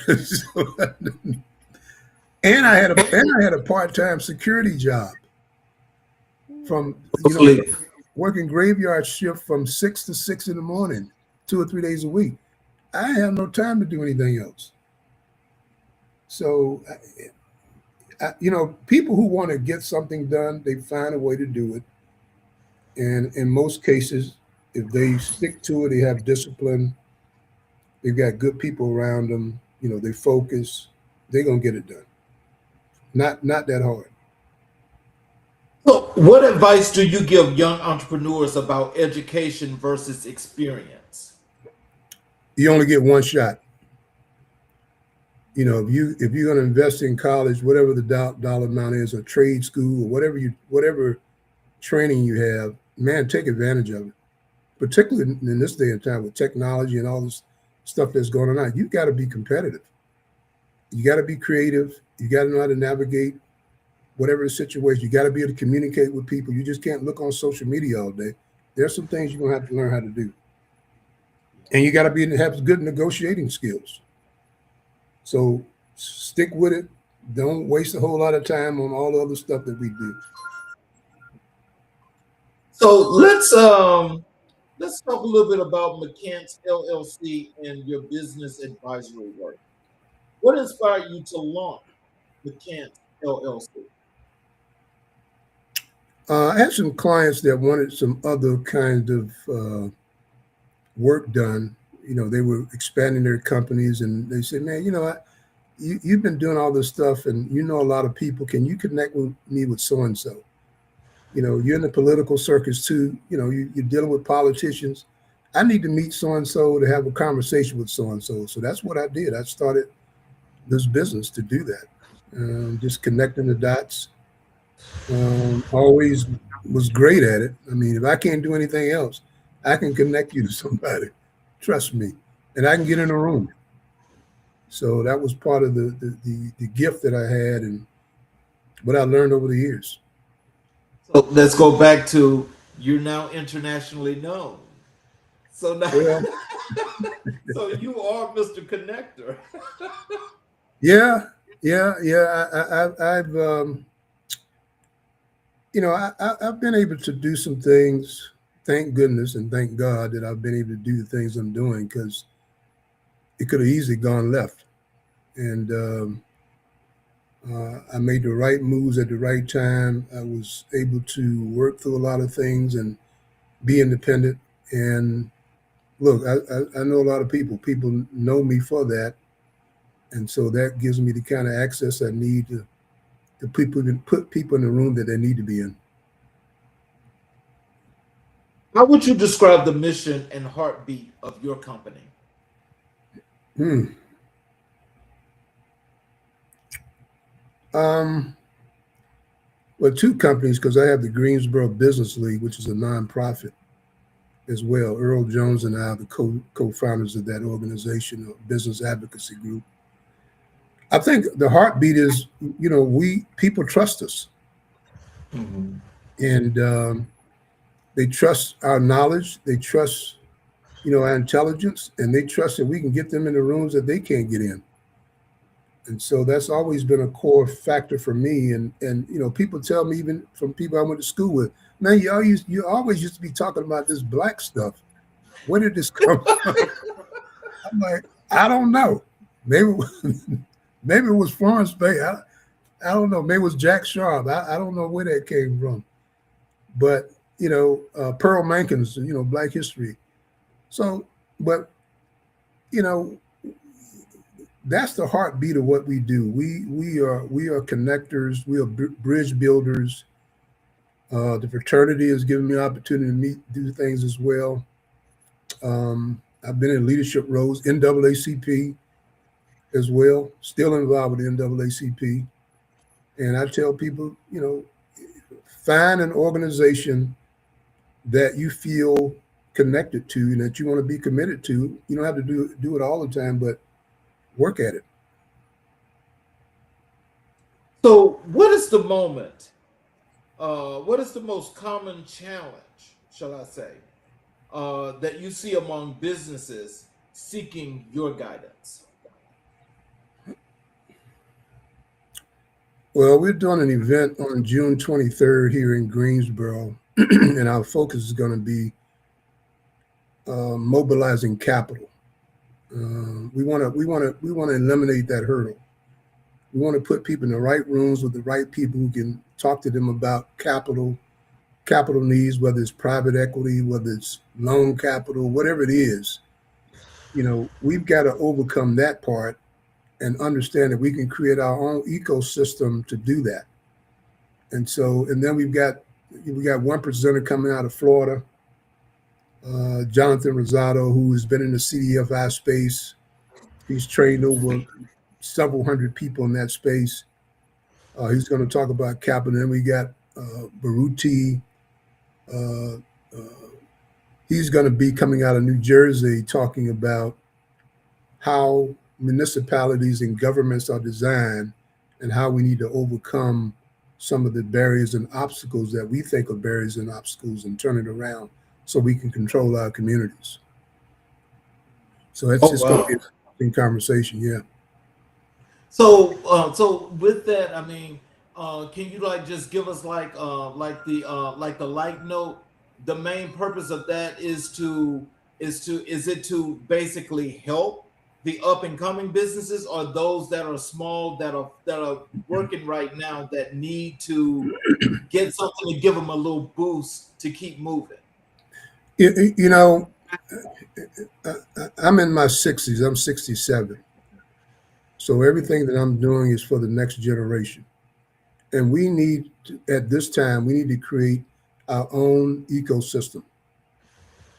So, and I had a part-time security job from working graveyard shift from 6 to 6 in the morning, 2 or 3 days a week. I have no time to do anything else. So, people who want to get something done, they find a way to do it. And in most cases, if they stick to it, they have discipline, they've got good people around them, they focus, they're going to get it done. Not that hard. So what advice do you give young entrepreneurs about education versus experience? You only get one shot. If you're going to invest in college, whatever the dollar amount is, or trade school, or whatever training you have, man, take advantage of it. Particularly in this day and time with technology and all this stuff that's going on. You've got to be competitive. You got to be creative. You got to know how to navigate whatever the situation. You got to be able to communicate with people. You just can't look on social media all day. There's some things you're going to have to learn how to do. And you got to have good negotiating skills. So stick with it. Don't waste a whole lot of time on all the other stuff that we do. So let's talk a little bit about McCants LLC and your business advisory work. What inspired you to launch McCants LLC? I had some clients that wanted some other kind of work done. They were expanding their companies, and they said, "Man, you've been doing all this stuff, and you know a lot of people. Can you connect with me with so and so? You're in the political circus too. You're dealing with politicians. I need to meet so and so to have a conversation with so and so." So that's what I did. I started this business to do that. Just connecting the dots. Always was great at it. I mean, if I can't do anything else, I can connect you to somebody. Trust me, and I can get in a room. So that was part of the gift that I had and what I learned over the years. So let's go back to you're now internationally known. So now, so you are Mr. Connector. Yeah. I've been able to do some things. Thank goodness and thank God that I've been able to do the things I'm doing, because it could have easily gone left. And I made the right moves at the right time. I was able to work through a lot of things and be independent. And look, I know a lot of people. People know me for that. And so that gives me the kind of access I need to put people in the room that they need to be in. How would you describe the mission and heartbeat of your company? Well, two companies, because I have the Greensboro Business League, which is a nonprofit as well. Earl Jones and I are the co-founders of that organization, a business advocacy group. I think the heartbeat is, people trust us. Mm-hmm. And they trust our knowledge. They trust, our intelligence, and they trust that we can get them in the rooms that they can't get in. And so that's always been a core factor for me. And people tell me, even from people I went to school with, man, you always used to be talking about this black stuff. Where did this come from? I'm like, I don't know. Maybe it was Florence Bay. I don't know. Maybe it was Jack Sharp. I don't know where that came from. But, Pearl Mankins, Black History. So, but, that's the heartbeat of what we do. We are connectors. We are bridge builders. The fraternity has given me an opportunity to do things as well. I've been in leadership roles, NAACP as well, still involved with the NAACP. And I tell people, find an organization that you feel connected to and that you want to be committed to. You don't have to do it all the time, but work at it. So, what is the moment? What is the most common challenge, shall I say, that you see among businesses seeking your guidance? Well, we're doing an event on June 23rd here in Greensboro, and our focus is going to be mobilizing capital. We want to eliminate that hurdle. We want to put people in the right rooms with the right people who can talk to them about capital needs, whether it's private equity, whether it's loan capital, whatever it is. We've got to overcome that part and understand that we can create our own ecosystem to do that. And then we got one presenter coming out of Florida, Jonathan Rosado, who has been in the CDFI space. He's trained over several hundred people in that space. He's going to talk about capital. And then we got Baruti. He's going to be coming out of New Jersey talking about how municipalities and governments are designed and how we need to overcome some of the barriers and obstacles that we think are barriers and obstacles and turn it around so we can control our communities. So it's just going to be an interesting conversation, yeah. So with that, I mean, can you just give us the light note? The main purpose of that is it to basically help the up and coming businesses, or those that are small that are working right now that need to get something to give them a little boost to keep moving? I'm in my 60s. I'm 67. So everything that I'm doing is for the next generation. And at this time, we need to create our own ecosystem.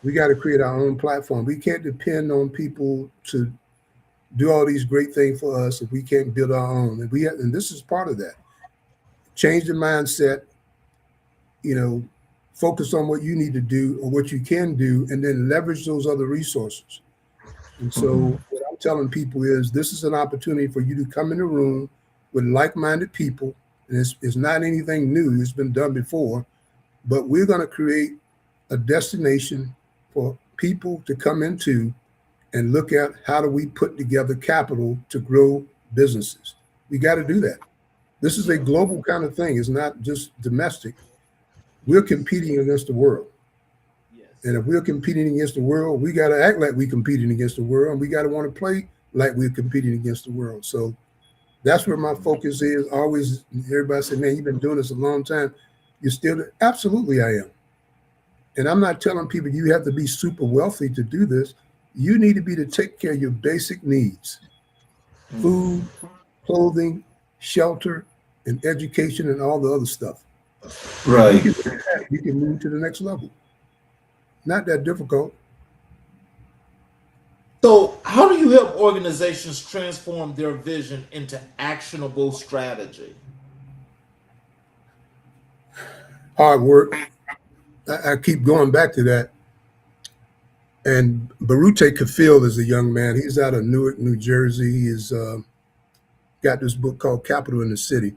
We got to create our own platform. We can't depend on people to do all these great things for us if we can't build our own. And this is part of that. Change the mindset, focus on what you need to do or what you can do, and then leverage those other resources. And so what I'm telling people is this is an opportunity for you to come in a room with like-minded people. And it's not anything new. It's been done before. But we're going to create a destination for people to come into and look at how do we put together capital to grow businesses. We got to do that. This is a global kind of thing. It's not just domestic. We're competing against the world. Yes. And if we're competing against the world, we got to act like we're competing against the world, and we got to want to play like we're competing against the world. So that's where my focus is. Always, everybody say, man, you've been doing this a long time. You're still, absolutely I am. And I'm not telling people you have to be super wealthy to do this. You need to be to take care of your basic needs: food, clothing, shelter, and education, and all the other stuff. Right. You can move to the next level. Not that difficult. So how do you help organizations transform their vision into actionable strategy? Hard work. I keep going back to that. And Barute Kafil is a young man. He's out of Newark, New Jersey. He's got this book called Capital in the City.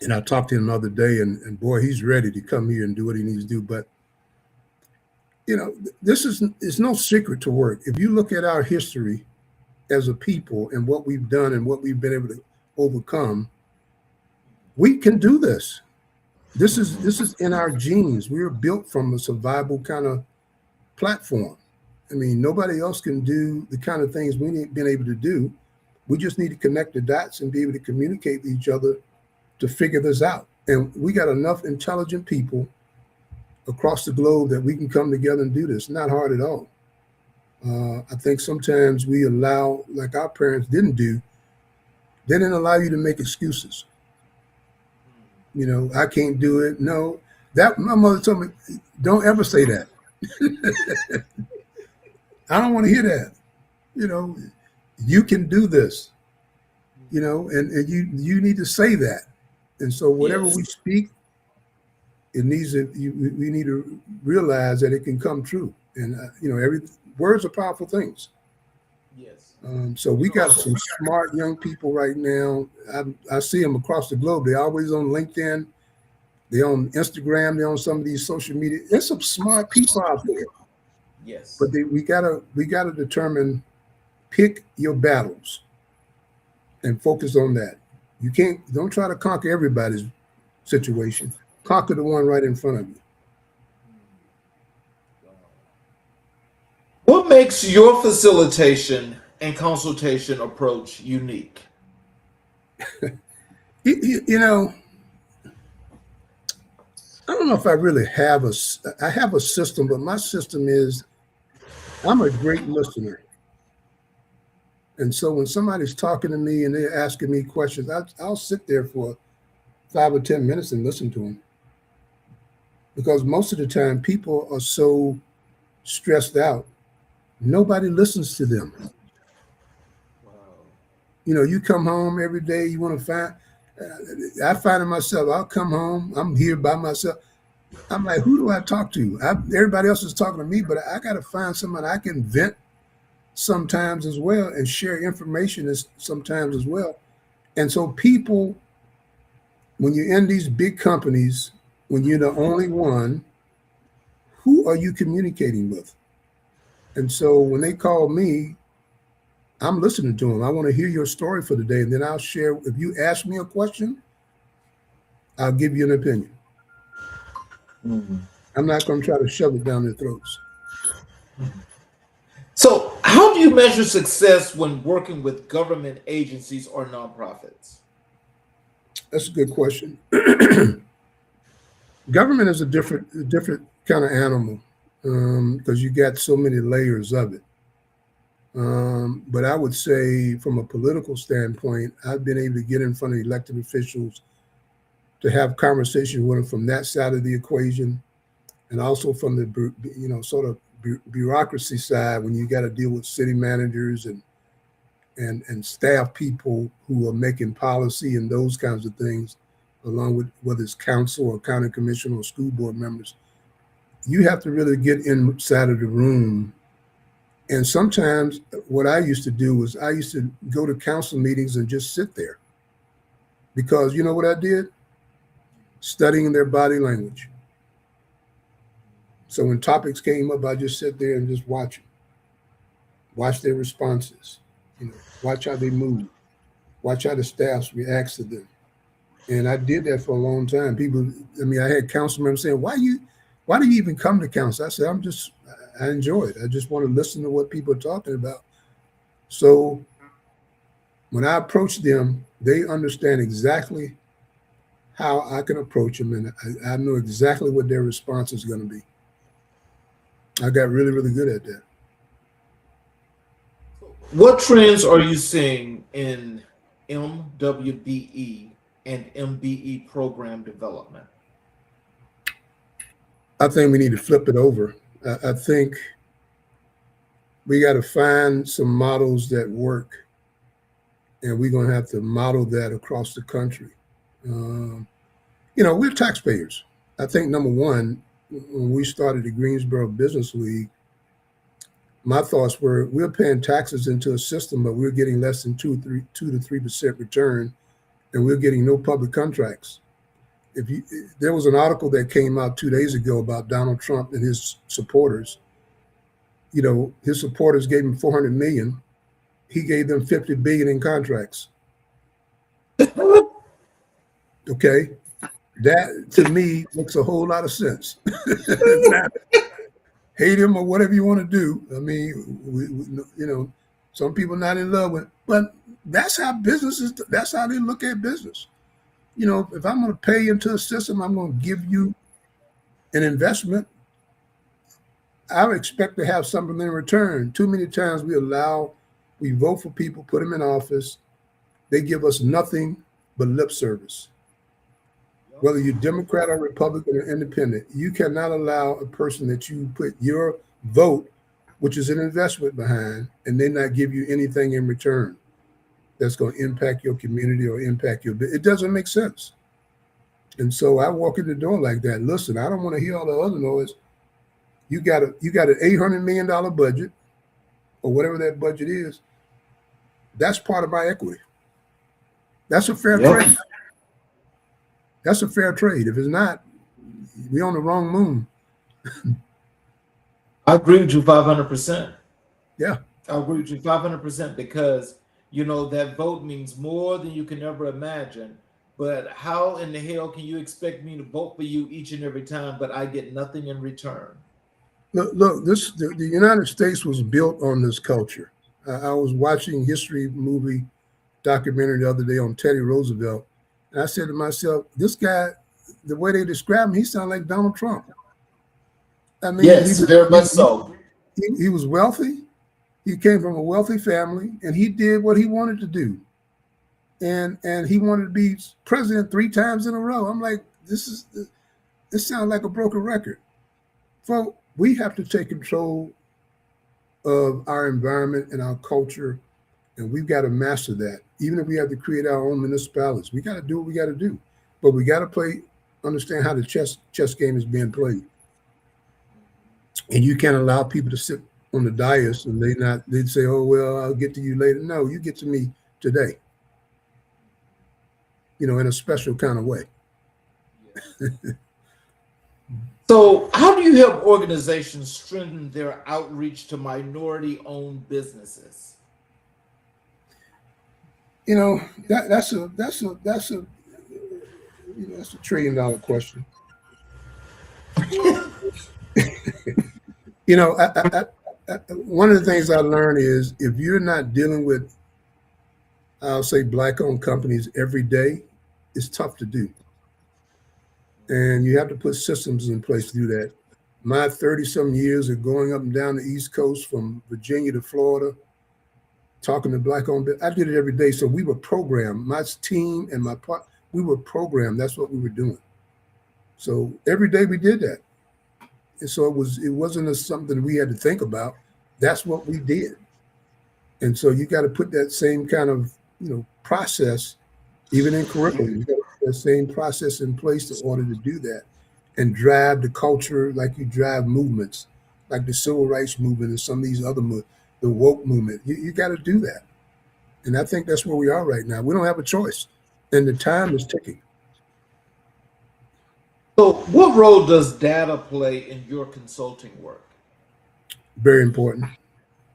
And I talked to him the other day, and boy, he's ready to come here and do what he needs to do. But, it's no secret to work. If you look at our history as a people and what we've done and what we've been able to overcome, we can do this. This is in our genes. We were built from a survival kind of platform. I mean, nobody else can do the kind of things we've been able to do. We just need to connect the dots and be able to communicate with each other to figure this out. And we got enough intelligent people across the globe that we can come together and do this. Not hard at all. I think sometimes we allow, like our parents didn't do, they didn't allow you to make excuses. I can't do it. No, my mother told me, don't ever say that. I don't want to hear that. You can do this, and you need to say that. And so whatever we speak it needs to, we need to realize that it can come true. And, every words are powerful things. Yes. So we got some smart young people right now. I see them across the globe. They're always on LinkedIn. They're on Instagram. They're on some of these social media. There's some smart people out there. Yes. But we gotta determine, pick your battles and focus on that. Don't try to conquer everybody's situation. Conquer the one right in front of you. What makes your facilitation and consultation approach unique? I don't know if I really have I have a system, but my system is I'm a great listener. And so when somebody's talking to me and they're asking me questions, I'll sit there for 5 or 10 minutes and listen to them. Because most of the time people are so stressed out, nobody listens to them. Wow. You come home every day, you want to I find in myself, I'll come home, I'm here by myself. I'm like, who do I talk to? Everybody else is talking to me, but I got to find somebody I can vent sometimes as well and share information sometimes as well. And so people, when you're in these big companies, when you're the only one, who are you communicating with? And so when they call me, I'm listening to them. I want to hear your story for the day. And then I'll share. If you ask me a question, I'll give you an opinion. Mm-hmm. I'm not going to try to shove it down their throats. So how do you measure success when working with government agencies or nonprofits? That's a good question. Government is a different kind of animal because you got so many layers of it. But I would say from a political standpoint, I've been able to get in front of elected officials to have conversations with them from that side of the equation, and also from the sort of bureaucracy side when you got to deal with city managers and staff people who are making policy and those kinds of things, along with whether it's council or county commission or school board members. You have to really get inside of the room. And sometimes what I used to do was I used to go to council meetings and just sit there. Because you know what I did? Studying their body language. So when topics came up, I just sit there and just watch them. Watch their responses. Watch how they move. Watch how the staff reacts to them. And I did that for a long time. I had council members saying, why do you even come to council? I said, I enjoy it. I just want to listen to what people are talking about. So when I approach them, they understand exactly how I can approach them, and I know exactly what their response is going to be. I got really, really good at that. What trends are you seeing in MWBE and MBE program development? I think we need to flip it over. I think we got to find some models that work, and we're going to have to model that across the country. We're taxpayers. I think number one, when we started the Greensboro Business League, my thoughts were we're paying taxes into a system, but we're getting less than 2 to 3% return, and we're getting no public contracts. There was an article that came out 2 days ago about Donald Trump and his supporters. His supporters gave him $400 million. He gave them $50 billion in contracts. Okay, that to me makes a whole lot of sense. Hate him or whatever you want to do. I mean, some people not in love with, but that's how business is. That's how they look at business. If I'm going to pay into a system, I'm going to give you an investment. I would expect to have something in return. Too many times we vote for people, put them in office. They give us nothing but lip service. Whether you're Democrat or Republican or independent, you cannot allow a person that you put your vote, which is an investment behind, and they not give you anything in return that's going to impact your community or impact it doesn't make sense. And so I walk in the door like that. Listen, I don't want to hear all the other noise. You got an $800 million budget, or whatever that budget is. That's part of my equity. That's a fair trade. That's a fair trade. If it's not, we're on the wrong moon. I agree with you 500%. Yeah. I agree with you 500% because, that vote means more than you can ever imagine. But how in the hell can you expect me to vote for you each and every time, but I get nothing in return? Look, the United States was built on this culture. I was watching history movie documentary the other day on Teddy Roosevelt. And I said to myself, this guy, the way they describe him, he sounds like Donald Trump. I mean, yes, very much so. He was wealthy. He came from a wealthy family, and he did what he wanted to do. And he wanted to be president 3 times in a row. I'm like, this sounds like a broken record. So we have to take control of our environment and our culture, and we've got to master that. Even if we have to create our own municipalities, we got to do what we got to do. But we got to understand how the chess game is being played. And you can't allow people to sit on the dais and they'd say, oh, well, I'll get to you later. No, you get to me today. In a special kind of way. So how do you help organizations strengthen their outreach to minority-owned businesses? That's a $1 trillion question. One of the things I learned is if you're not dealing with, I'll say, Black-owned companies every day, it's tough to do. And you have to put systems in place to do that. My 30-some years of going up and down the East Coast from Virginia to Florida, talking to Black-owned business, I did it every day. So we were programmed. My team and my part, we were programmed. That's what we were doing. So every day we did that. And so it wasn't something we had to think about. That's what we did. And so you got to put that same kind of process, even in curriculum. You got to put that same process in place in order to do that and drive the culture like you drive movements, like the civil rights movement and some of these other movements, the woke movement. You got to do that. And I think that's where we are right now. We don't have a choice. And the time is ticking. So what role does data play in your consulting work? Very important.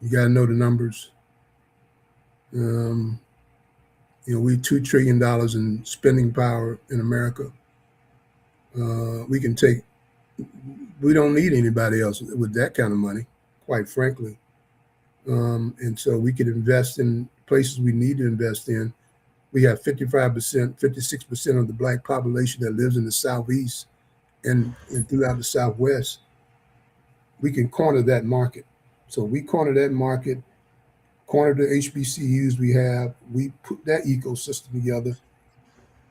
You got to know the numbers. We $2 trillion in spending power in America. We don't need anybody else with that kind of money, quite frankly. And so we could invest in places we need to invest in. We have 55%, 56% of the Black population that lives in the Southeast and throughout the Southwest. We can corner that market. So we corner that market, corner the HBCUs we have. We put that ecosystem together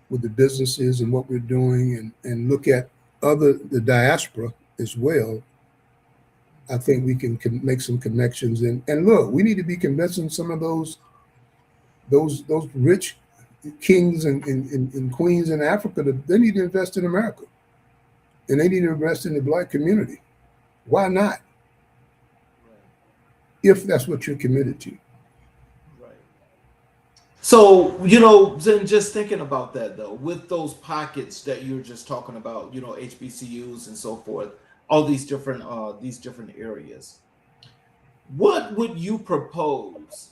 with the businesses and what we're doing and look at the diaspora as well. I think we can make some connections. And look, we need to be convincing some of those rich kings and queens in Africa that they need to invest in America. And they need to invest in the Black community. Why not? Right. If that's what you're committed to. Right. So, then just thinking about that though, with those pockets that you're just talking about, HBCUs and so forth, all these different areas, what would you propose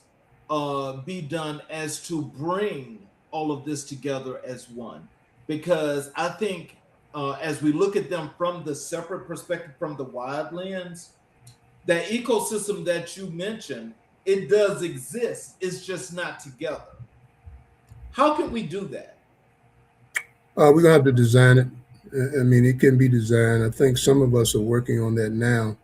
be done as to bring all of this together as one? Because I think as we look at them from the separate perspective, from the wide lens, that ecosystem that you mentioned, it does exist. It's just not together. How can we do that? We're going to have to design it. I mean, it can be designed. I think some of us are working on that now,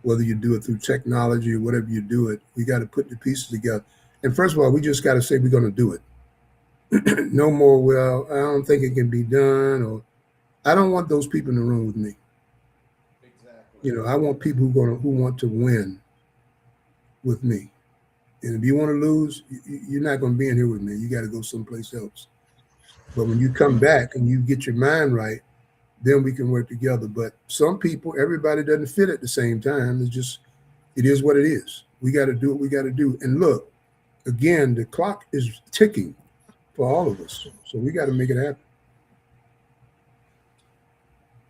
whether you do it through technology or whatever you do it. We got to put the pieces together. And first of all, we just got to say we're going to do it. No more, well, I don't think it can be done, or I don't want those people in the room with me. Exactly. I want people who want to win with me. And if you want to lose, you're not going to be in here with me. You got to go someplace else. But when you come back and you get your mind right, then we can work together. But some people, everybody doesn't fit at the same time. It is what it is. We got to do what we got to do. And look, again, the clock is ticking for all of us. So we got to make it happen.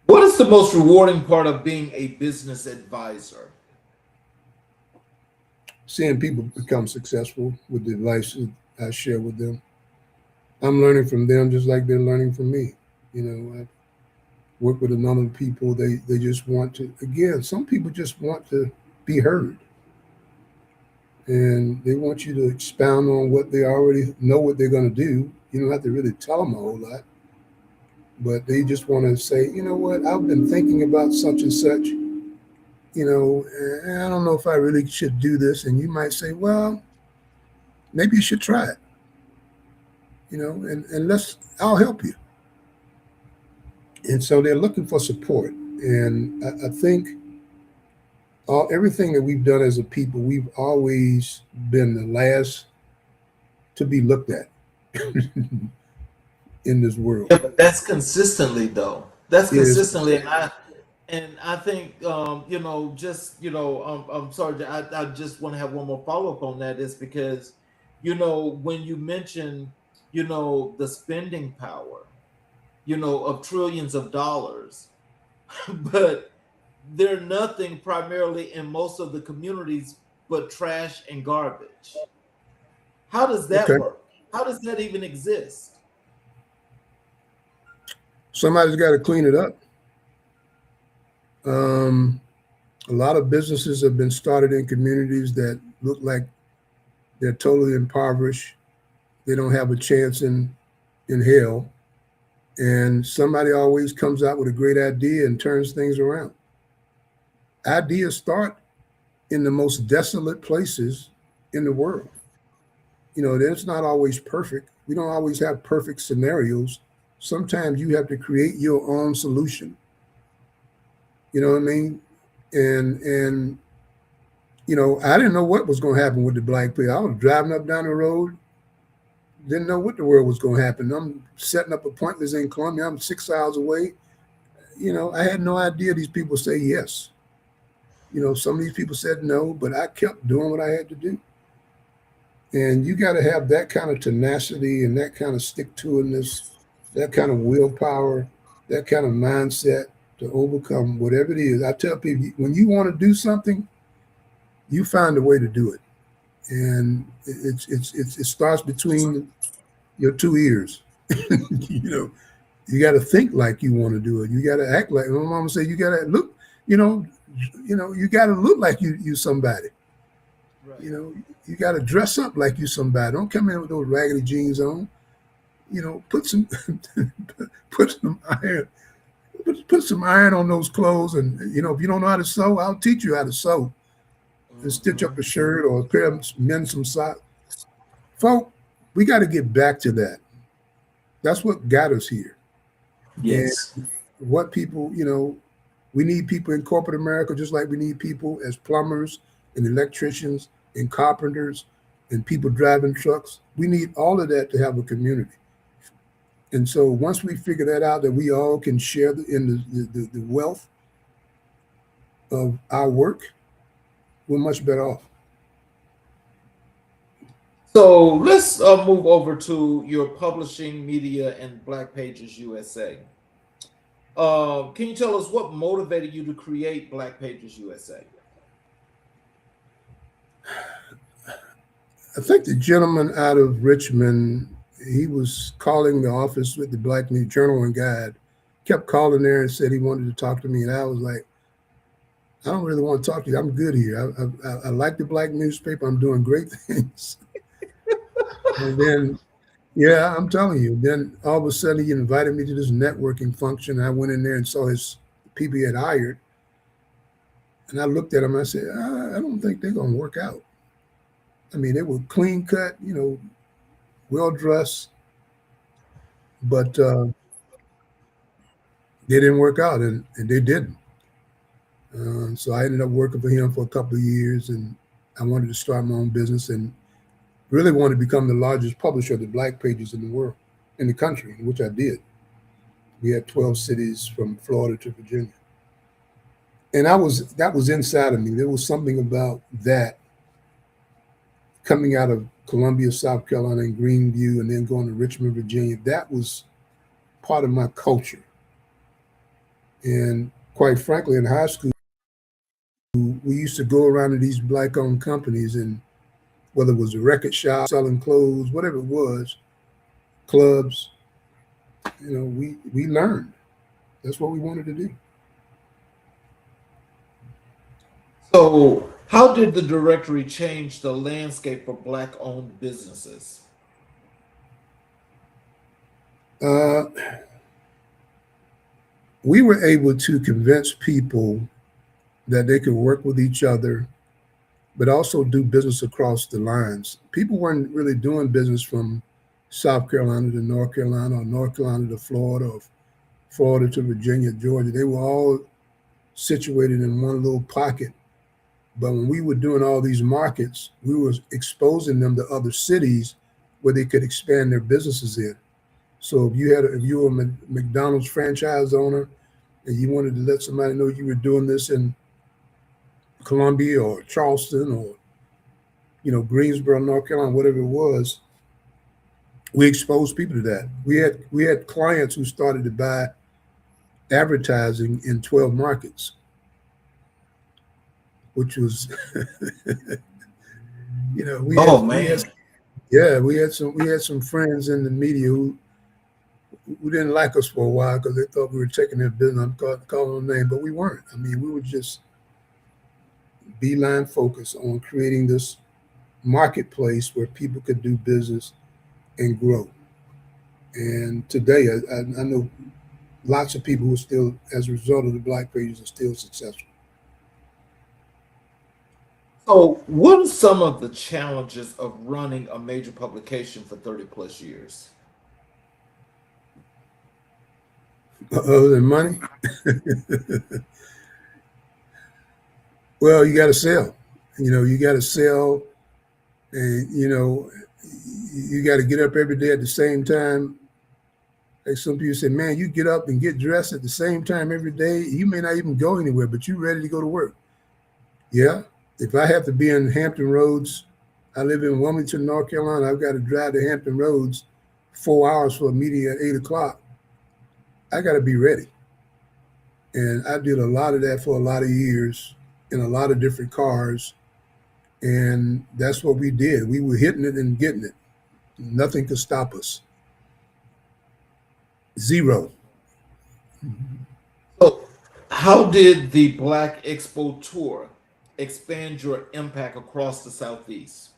What is the most rewarding part of being a business advisor? Seeing people become successful with the advice that I share with them. I'm learning from them just like they're learning from me. You know, I work with a number of people. They just want to, again, some people just want to be heard. And they want you to expound on what they already know what they're going to do. You don't have to really tell them a whole lot. But they just want to say, you know what, I've been thinking about such and such, you know, and I don't know if I really should do this. And you might say, well, maybe you should try it, you know, and I'll help you. And so they're looking for support. And I think everything that we've done as a people, we've always been the last to be looked at in this world. Yeah, but that's consistently though. That's consistently, and I think you know, just you know, I'm sorry, I just want to have one more follow up on that is because, you know, when you mention, you know, the spending power, you know, of trillions of dollars, but they're nothing primarily in most of the communities but trash and garbage. How does that work? How does that even exist? Somebody's got to clean it up. A lot of businesses have been started in communities that look like they're totally impoverished. They don't have a chance in hell. And somebody always comes out with a great idea and turns things around. Ideas start in the most desolate places in the world. You know, it's not always perfect. We don't always have perfect scenarios. Sometimes you have to create your own solution. You know what I mean? And you know, I didn't know what was going to happen with the black people. I was driving up down the road, didn't know what the world was going to happen. I'm setting up appointments in Columbia. I'm 6 hours away. You know, I had no idea these people say yes. You know, some of these people said no, but I kept doing what I had to do. And you got to have that kind of tenacity and that kind of stick-to-itiveness, that kind of willpower, that kind of mindset to overcome whatever it is. I tell people, when you want to do something, you find a way to do it. And it starts between your two ears. You know, you got to think like you want to do it. You got to act like, my mama said, you got to look, you know, you got to look like you somebody. Right. You know, you got to dress up like you somebody. Don't come in with those raggedy jeans on. You know, put some iron on those clothes. And, you know, if you don't know how to sew, I'll teach you how to sew and stitch up a shirt or mend some socks. Folk, we got to get back to that. That's what got us here. Yes. And what people, you know, we need people in corporate America, just like we need people as plumbers and electricians and carpenters and people driving trucks. We need all of that to have a community. And so once we figure that out, that we all can share in the wealth of our work, we're much better off. So let's move over to your publishing, media, and Black Pages USA. Can you tell us what motivated you to create Black Pages USA? I think the gentleman out of Richmond, he was calling the office with the Black News Journal and Guide, kept calling there and said he wanted to talk to me. And I was like, I don't really want to talk to you. I'm good here. I like the Black newspaper. I'm doing great things. And then, yeah, I'm telling you, then all of a sudden he invited me to this networking function. I went in there and saw his people he had hired. And I looked at him and I said, I don't think they're going to work out. I mean, they were clean cut, you know, well dressed, but they didn't work out, and they didn't. So I ended up working for him for a couple of years, and I wanted to start my own business and really wanted to become the largest publisher of the Black Pages in the world. in the country, which I did. We had 12 cities from Florida to Virginia. And that was inside of me. There was something about that coming out of Columbia, South Carolina, and Greenview, and then going to Richmond, Virginia. That was part of my culture. And quite frankly, in high school, we used to go around to these black-owned companies, and whether it was a record shop, selling clothes, whatever it was, clubs, we learned. That's what we wanted to do. So, how did the directory change the landscape for Black-owned businesses? We were able to convince people that they could work with each other, but also do business across the lines. People weren't really doing business from South Carolina to North Carolina, or North Carolina to Florida, or Florida to Virginia, Georgia. They were all situated in one little pocket. But when we were doing all these markets, we were exposing them to other cities where they could expand their businesses in. So if you were a McDonald's franchise owner and you wanted to let somebody know you were doing this in Columbia or Charleston or Greensboro, North Carolina, whatever it was, we exposed people to that. We had clients who started to buy advertising in 12 markets, which was we had some friends in the media who didn't like us for a while because they thought we were taking their business. I'm calling them name, but we weren't. I mean, we were just beeline focused on creating this marketplace where people could do business and grow. And today, I know lots of people who are still, as a result of the Black pages, are still successful. So, what are some of the challenges of running a major publication for 30 plus years? Other than money? Well, you got to sell. You got to sell, and you got to get up every day at the same time. Like some people say, man, you get up and get dressed at the same time every day. You may not even go anywhere, but you're ready to go to work. Yeah. If I have to be in Hampton Roads, I live in Wilmington, North Carolina, I've got to drive to Hampton Roads 4 hours for a meeting at 8 o'clock. I got to be ready. And I did a lot of that for a lot of years in a lot of different cars. And that's what we did. We were hitting it and getting it. Nothing could stop us. Zero. So, how did the Black Expo Tour expand your impact across the Southeast?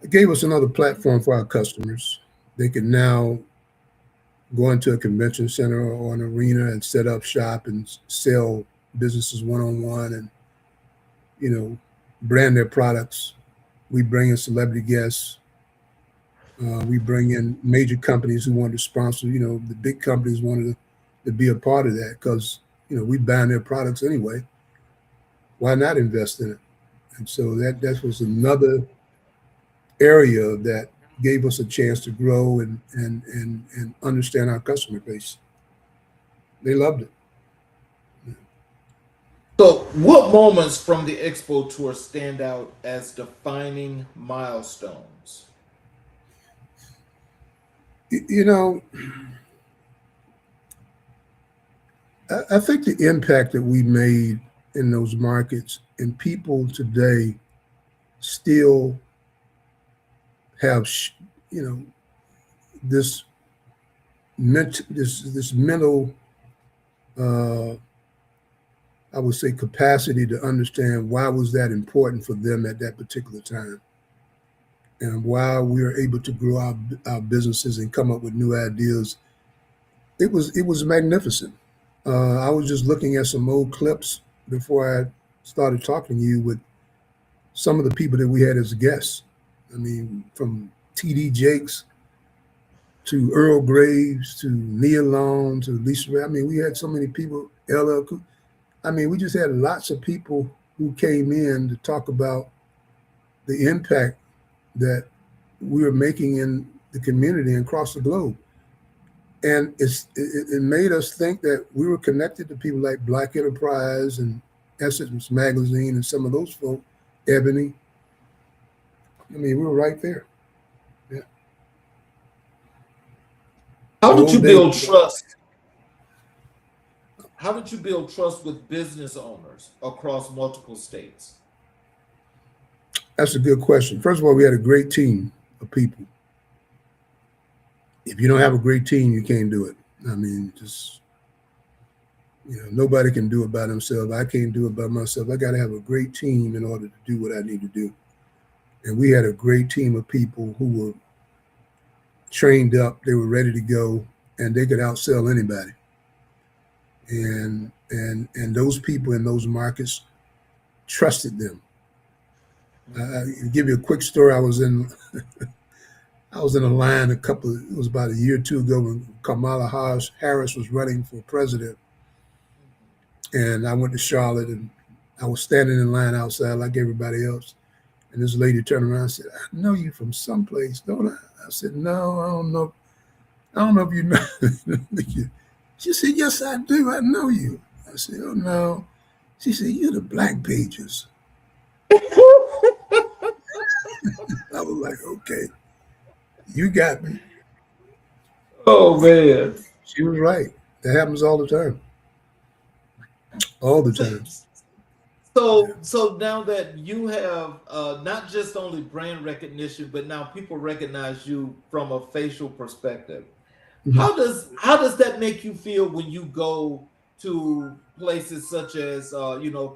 It gave us another platform for our customers. They could now go into a convention center or an arena and set up shop and sell businesses one-on-one and, brand their products. We bring in celebrity guests. We bring in major companies who wanted to sponsor, the big companies wanted to be a part of that because, we buy their products anyway. Why not invest in it? And so that was another area that gave us a chance to grow and understand our customer base. They loved it. So, what moments from the Expo Tour stand out as defining milestones? I think the impact that we made in those markets, and people today still have, this mental, I would say, capacity to understand why was that important for them at that particular time, and why we were able to grow our businesses and come up with new ideas. It was magnificent. I was just looking at some old clips before I started talking to you with some of the people that we had as guests. I mean, from T.D. Jakes to Earl Graves to Nia Long to Lisa Ray. I mean, we had so many people, LL Cool. I mean, we just had lots of people who came in to talk about the impact that we were making in the community and across the globe. And it made us think that we were connected to people like Black Enterprise and Essence Magazine and some of those folk, Ebony. I mean, we were right there. Yeah. How did you build trust? How did you build trust with business owners across multiple states? That's a good question. First of all, we had a great team of people. If you don't have a great team, you can't do it. I mean, just, nobody can do it by themselves. I can't do it by myself. I got to have a great team in order to do what I need to do. And we had a great team of people who were trained up. They were ready to go, and they could outsell anybody. And those people in those markets trusted them. I'll give you a quick story. I was in a line it was about a year or two ago when Kamala Harris was running for president. And I went to Charlotte and I was standing in line outside like everybody else. And this lady turned around and said, "I know you from someplace, don't I?" I said, "No, I don't know. I don't know if you know." She said, "Yes, I do. I know you." I said, "Oh, no." She said, "You're the Black Pages." I was like, "Okay, you got me." Oh, man. She was right. That happens all the time. All the time. So now that you have not just only brand recognition, but now people recognize you from a facial perspective. Mm-hmm. How does that make you feel when you go to places such as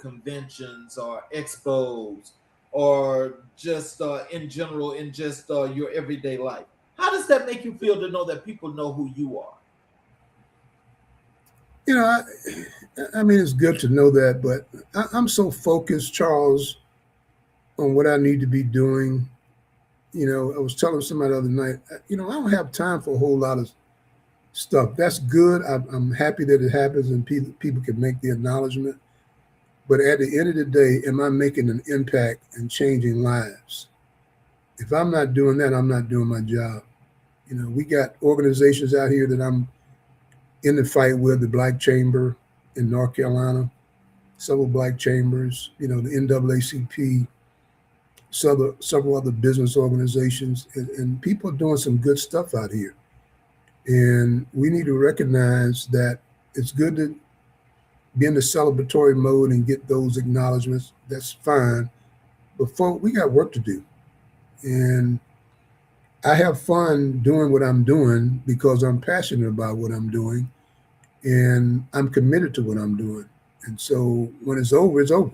conventions or expos, or just in general in just your everyday life? How does that make you feel to know that people know who you are? I mean, it's good to know that, but I'm so focused, Charles, on what I need to be doing. I was telling somebody the other night, I don't have time for a whole lot of stuff. That's good. I'm happy that it happens and people can make the acknowledgement. But at the end of the day, am I making an impact and changing lives? If I'm not doing that, I'm not doing my job. We got organizations out here that I'm in the fight with, the Black Chamber in North Carolina, several Black chambers, the NAACP, several other business organizations, and people are doing some good stuff out here. And we need to recognize that it's good to be in the celebratory mode and get those acknowledgments. That's fine. But folks, we got work to do. And I have fun doing what I'm doing because I'm passionate about what I'm doing. And I'm committed to what I'm doing. And so when it's over, it's over.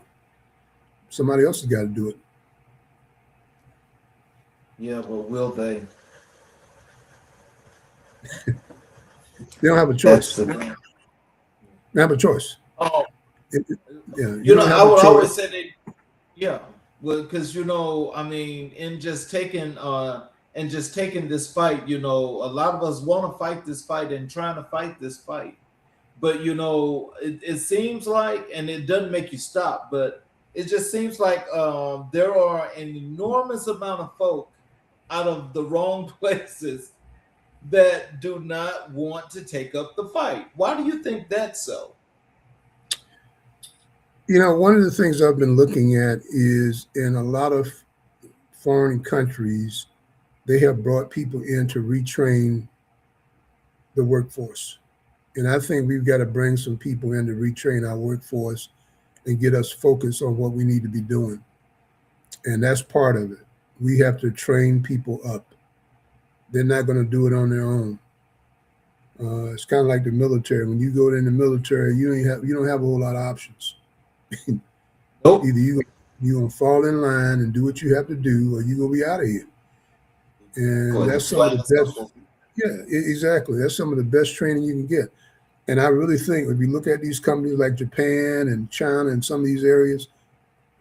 Somebody else has got to do it. Yeah, well, will they? They don't have a choice. They have a choice. Oh, yeah. I would always say that. Yeah, well, because I mean, in just taking this fight, a lot of us want to fight this fight and trying to fight this fight, but it seems like, and it doesn't make you stop, but it just seems like there are an enormous amount of folk out of the wrong places that do not want to take up the fight. Why do you think that's so? One of the things I've been looking at is in a lot of foreign countries, they have brought people in to retrain the workforce. And I think we've got to bring some people in to retrain our workforce and get us focused on what we need to be doing. And that's part of it. We have to train people up. They're not going to do it on their own. It's kind of like the military. When you go in the military, you don't have a whole lot of options. Nope. Either you're going to fall in line and do what you have to do, or you're going to be out of here. And that's some of the best. Yeah, exactly. That's some of the best training you can get. And I really think if you look at these companies like Japan and China and some of these areas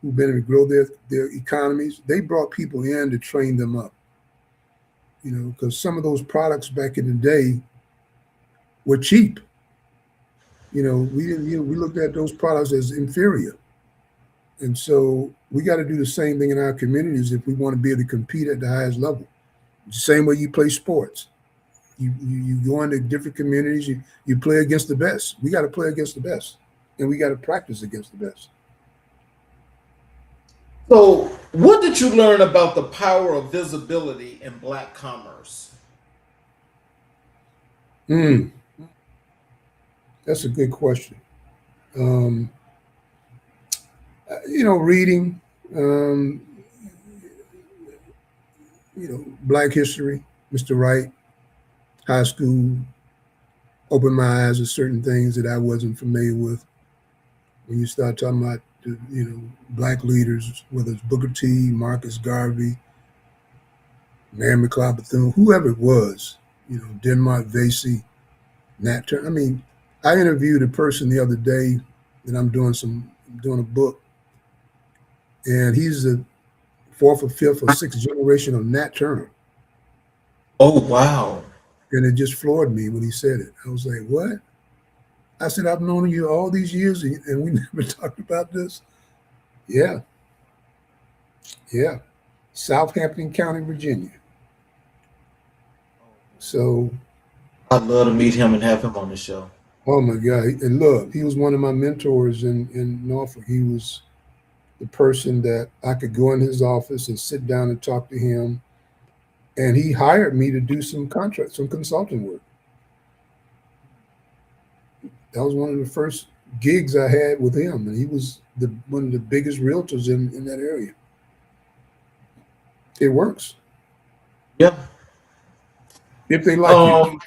who've been able to grow their economies, they brought people in to train them up. Because some of those products back in the day were cheap. We looked at those products as inferior. And so we got to do the same thing in our communities if we want to be able to compete at the highest level. The same way you play sports. You go into different communities, you play against the best. We got to play against the best, and we got to practice against the best. So, what did you learn about the power of visibility in Black commerce? That's a good question. Reading, Black history, Mr. Wright, high school, opened my eyes to certain things that I wasn't familiar with. When you start talking about, Black leaders, whether it's Booker T, Marcus Garvey, Mary McLeod Bethune, whoever it was, Denmark Vesey, Nat Turner. I mean, I interviewed a person the other day that I'm doing a book, and he's the fourth or fifth or sixth generation of Nat Turner. Oh, wow. And it just floored me when he said it. I was like, what? I said, I've known you all these years and we never talked about this. Yeah. Southampton County, Virginia. So I'd love to meet him and have him on the show. Oh my God. And look, he was one of my mentors in Norfolk. He was the person that I could go in his office and sit down and talk to him. And he hired me to do some consulting work. That was one of the first gigs I had with him. And he was one of the biggest realtors in that area. It works. Yeah. If they like you.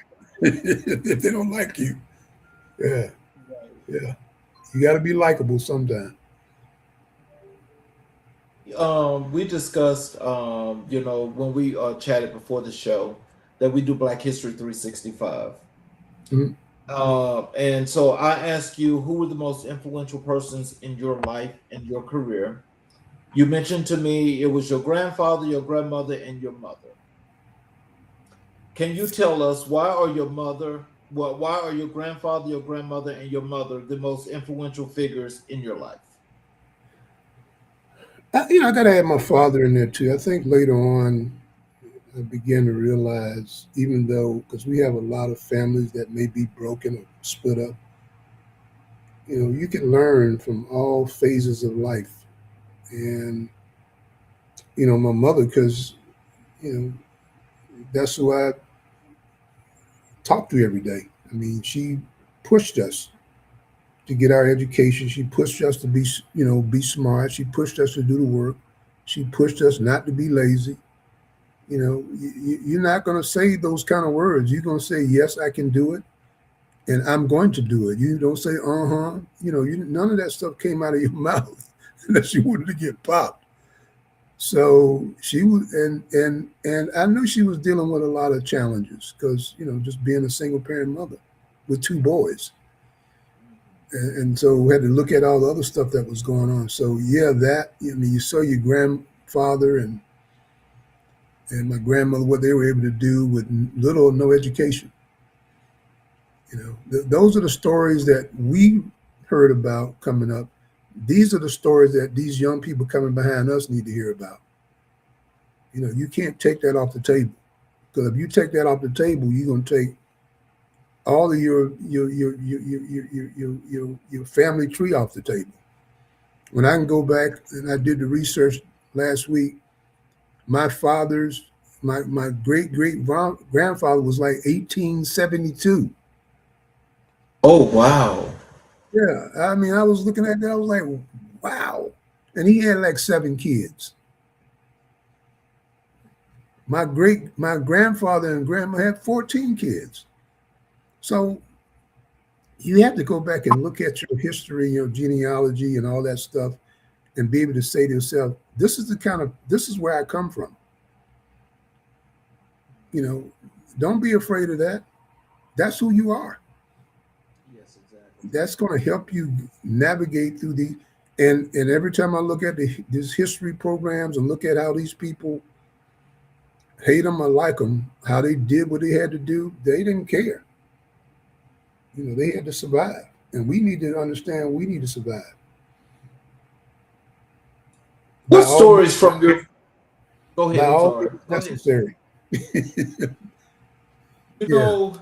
If they don't like you. Yeah. You got to be likable sometime. We discussed, when we chatted before the show, that we do Black History 365. Mm-hmm. And so I asked you, who were the most influential persons in your life and your career? You mentioned to me it was your grandfather, your grandmother, and your mother. Can you tell us why are your grandfather, your grandmother, and your mother the most influential figures in your life? I got to add my father in there too. I think later on, I began to realize, even though, because we have a lot of families that may be broken or split up, you can learn from all phases of life. And, my mother, because, that's who I talked to every day. I mean, she pushed us to get our education. She pushed us to be smart. She pushed us to do the work. She pushed us not to be lazy. You're not going to say those kind of words. You're going to say, yes, I can do it. And I'm going to do it. You don't say, none of that stuff came out of your mouth unless you wanted to get popped. So she was, and I knew she was dealing with a lot of challenges because, just being a single parent mother with two boys. And so we had to look at all the other stuff that was going on. So yeah, you saw your grandfather and my grandmother, what they were able to do with little or no education. Those are the stories that we heard about coming up. These are the stories that these young people coming behind us need to hear about. You can't take that off the table, because if you take that off the table, you're going to take all of your family tree off the table. When I can go back, and I did the research last week, my great grandfather was like 1872. Oh, wow. Yeah, I mean, I was looking at that, I was like, wow. And he had like 7 kids. My grandfather and grandma had 14 kids. So you have to go back and look at your history, your genealogy and all that stuff, and be able to say to yourself, this is where I come from. Don't be afraid of that. That's who you are. Yes, exactly. That's going to help you navigate through and every time I look at these history programs and look at how these people, hate them or like them, how they did what they had to do, they didn't care. They had to survive, and we need to understand we need to survive. What stories from your? Go ahead. I'm sorry. Necessary. You Yeah. know,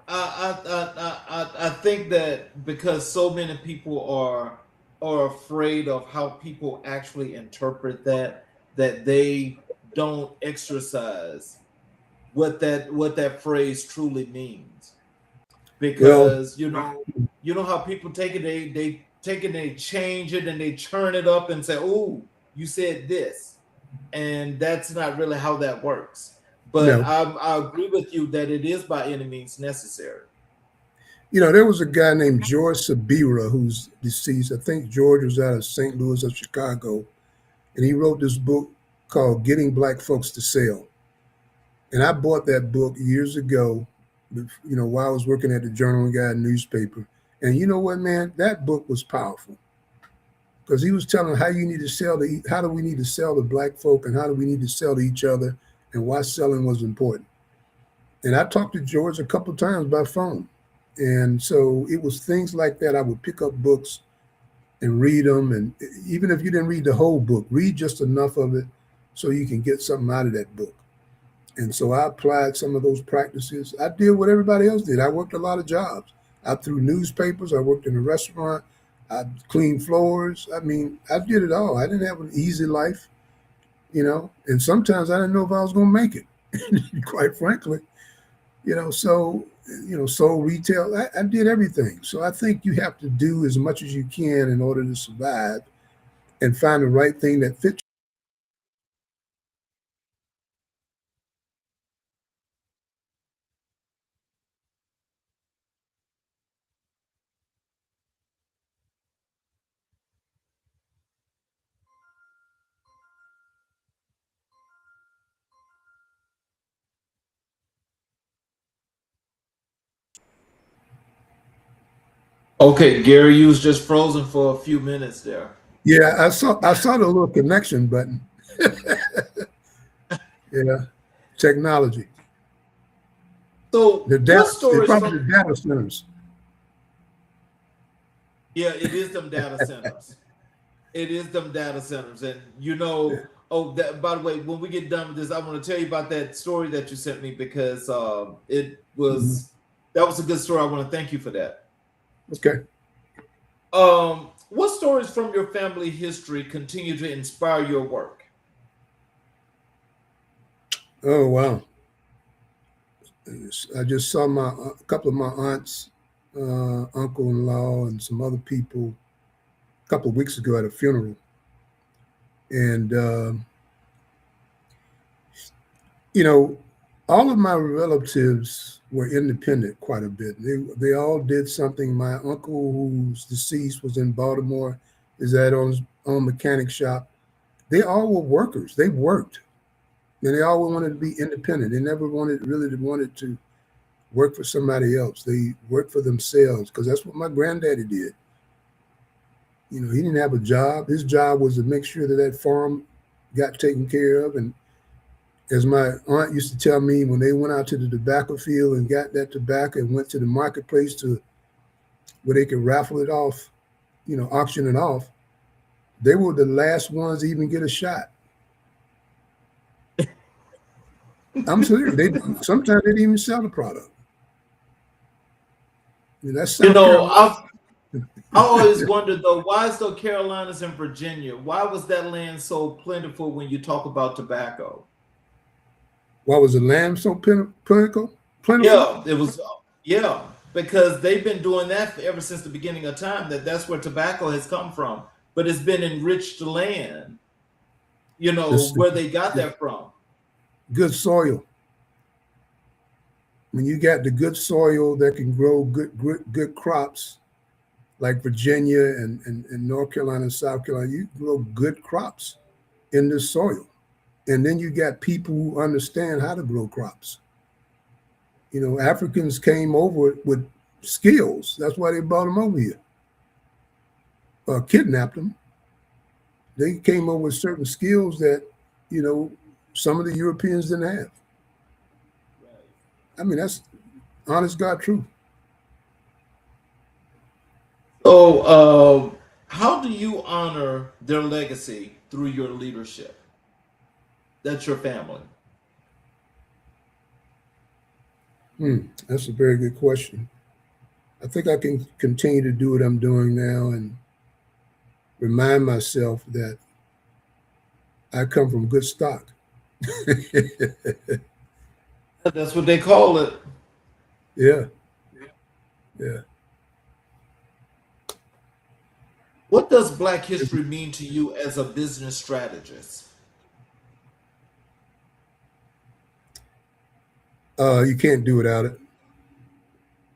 I think that because so many people are afraid of how people actually interpret that they don't exercise what that phrase truly means. Well, Because you know how people take it, they take it, they change it, and they churn it up and say, "Oh, you said this," and that's not really how that works. But no. I agree with you that it is by any means necessary. There was a guy named George Sabira who's deceased. I think George was out of St. Louis or Chicago, and he wrote this book called Getting Black Folks to Sell. And I bought that book years ago, while I was working at the Journal and Guide newspaper. And you know what, man? That book was powerful because he was telling how you need to sell how do we need to sell to black folk and how do we need to sell to each other and why selling was important. And I talked to George a couple of times by phone. And so it was things like that. I would pick up books and read them. And even if you didn't read the whole book, read just enough of it so you can get something out of that book. And so I applied some of those practices. I did what everybody else did. I worked a lot of jobs. I threw newspapers. I worked in a restaurant. I cleaned floors. I mean, I did it all. I didn't have an easy life, and sometimes I didn't know if I was going to make it, quite frankly. Sold retail. I did everything. So I think you have to do as much as you can in order to survive and find the right thing that fits. Okay, Gary, you was just frozen for a few minutes there. Yeah, I saw the little connection button. Yeah, technology. So, The what data, it's stories probably from? the data centers. Yeah, it is them data centers. It is them data centers, and Yeah. oh, that, by the way, when we get done with this, I want to tell you about that story that you sent me because Mhm. that was a good story. I want to thank you for that. Okay. What stories from your family history continue to inspire your work? Oh wow. I just saw a couple of my aunts, uncle-in-law, and some other people a couple of weeks ago at a funeral, and you know, all of my relatives were independent quite a bit. They all did something. My uncle, who's deceased, was in Baltimore. Is at on his own mechanic shop. They all were workers. They worked, and they all wanted to be independent. They never wanted to work for somebody else. They worked for themselves because that's what my granddaddy did. He didn't have a job. His job was to make sure that that farm got taken care of. And as my aunt used to tell me, when they went out to the tobacco field and got that tobacco and went to the marketplace to where they could raffle it off, auction it off, they were the last ones to even get a shot. I'm serious. They sometimes they didn't even sell the product. That's You South know, Carolina. I always wondered though, why is the Carolinas and Virginia? Why was that land so plentiful when you talk about tobacco? Why was the lamb so plentiful? Plentiful? Yeah, it was. Yeah, because they've been doing that ever since the beginning of time. That's where tobacco has come from, but it's been enriched land. This Where they got that from. good soil. When you got the good soil that can grow good crops, like Virginia and North Carolina and South Carolina, you grow good crops in this soil. And then you got people who understand how to grow crops. Africans came over with skills. That's why they brought them over here, kidnapped them. They came over with certain skills that, you know, some of the Europeans didn't have. I mean, that's honest God truth. So, how do you honor their legacy through your leadership? That's your family. That's a very good question. I think I can continue to do what I'm doing now and remind myself that I come from good stock. That's what they call it. Yeah, yeah. What does Black history mean to you as a business strategist? You can't do without it.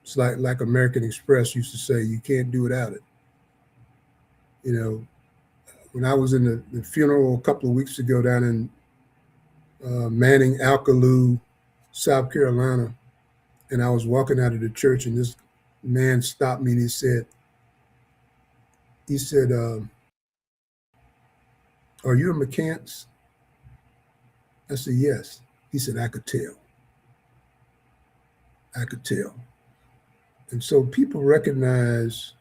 It's like American Express used to say, you can't do without it. You know, when I was in the funeral a couple of weeks ago down in Manning, Alkaloo, South Carolina, and I was walking out of the church, and this man stopped me and he said, "Are you a McCants?" I said, "Yes." He said, "I could tell. I could tell." And so people recognize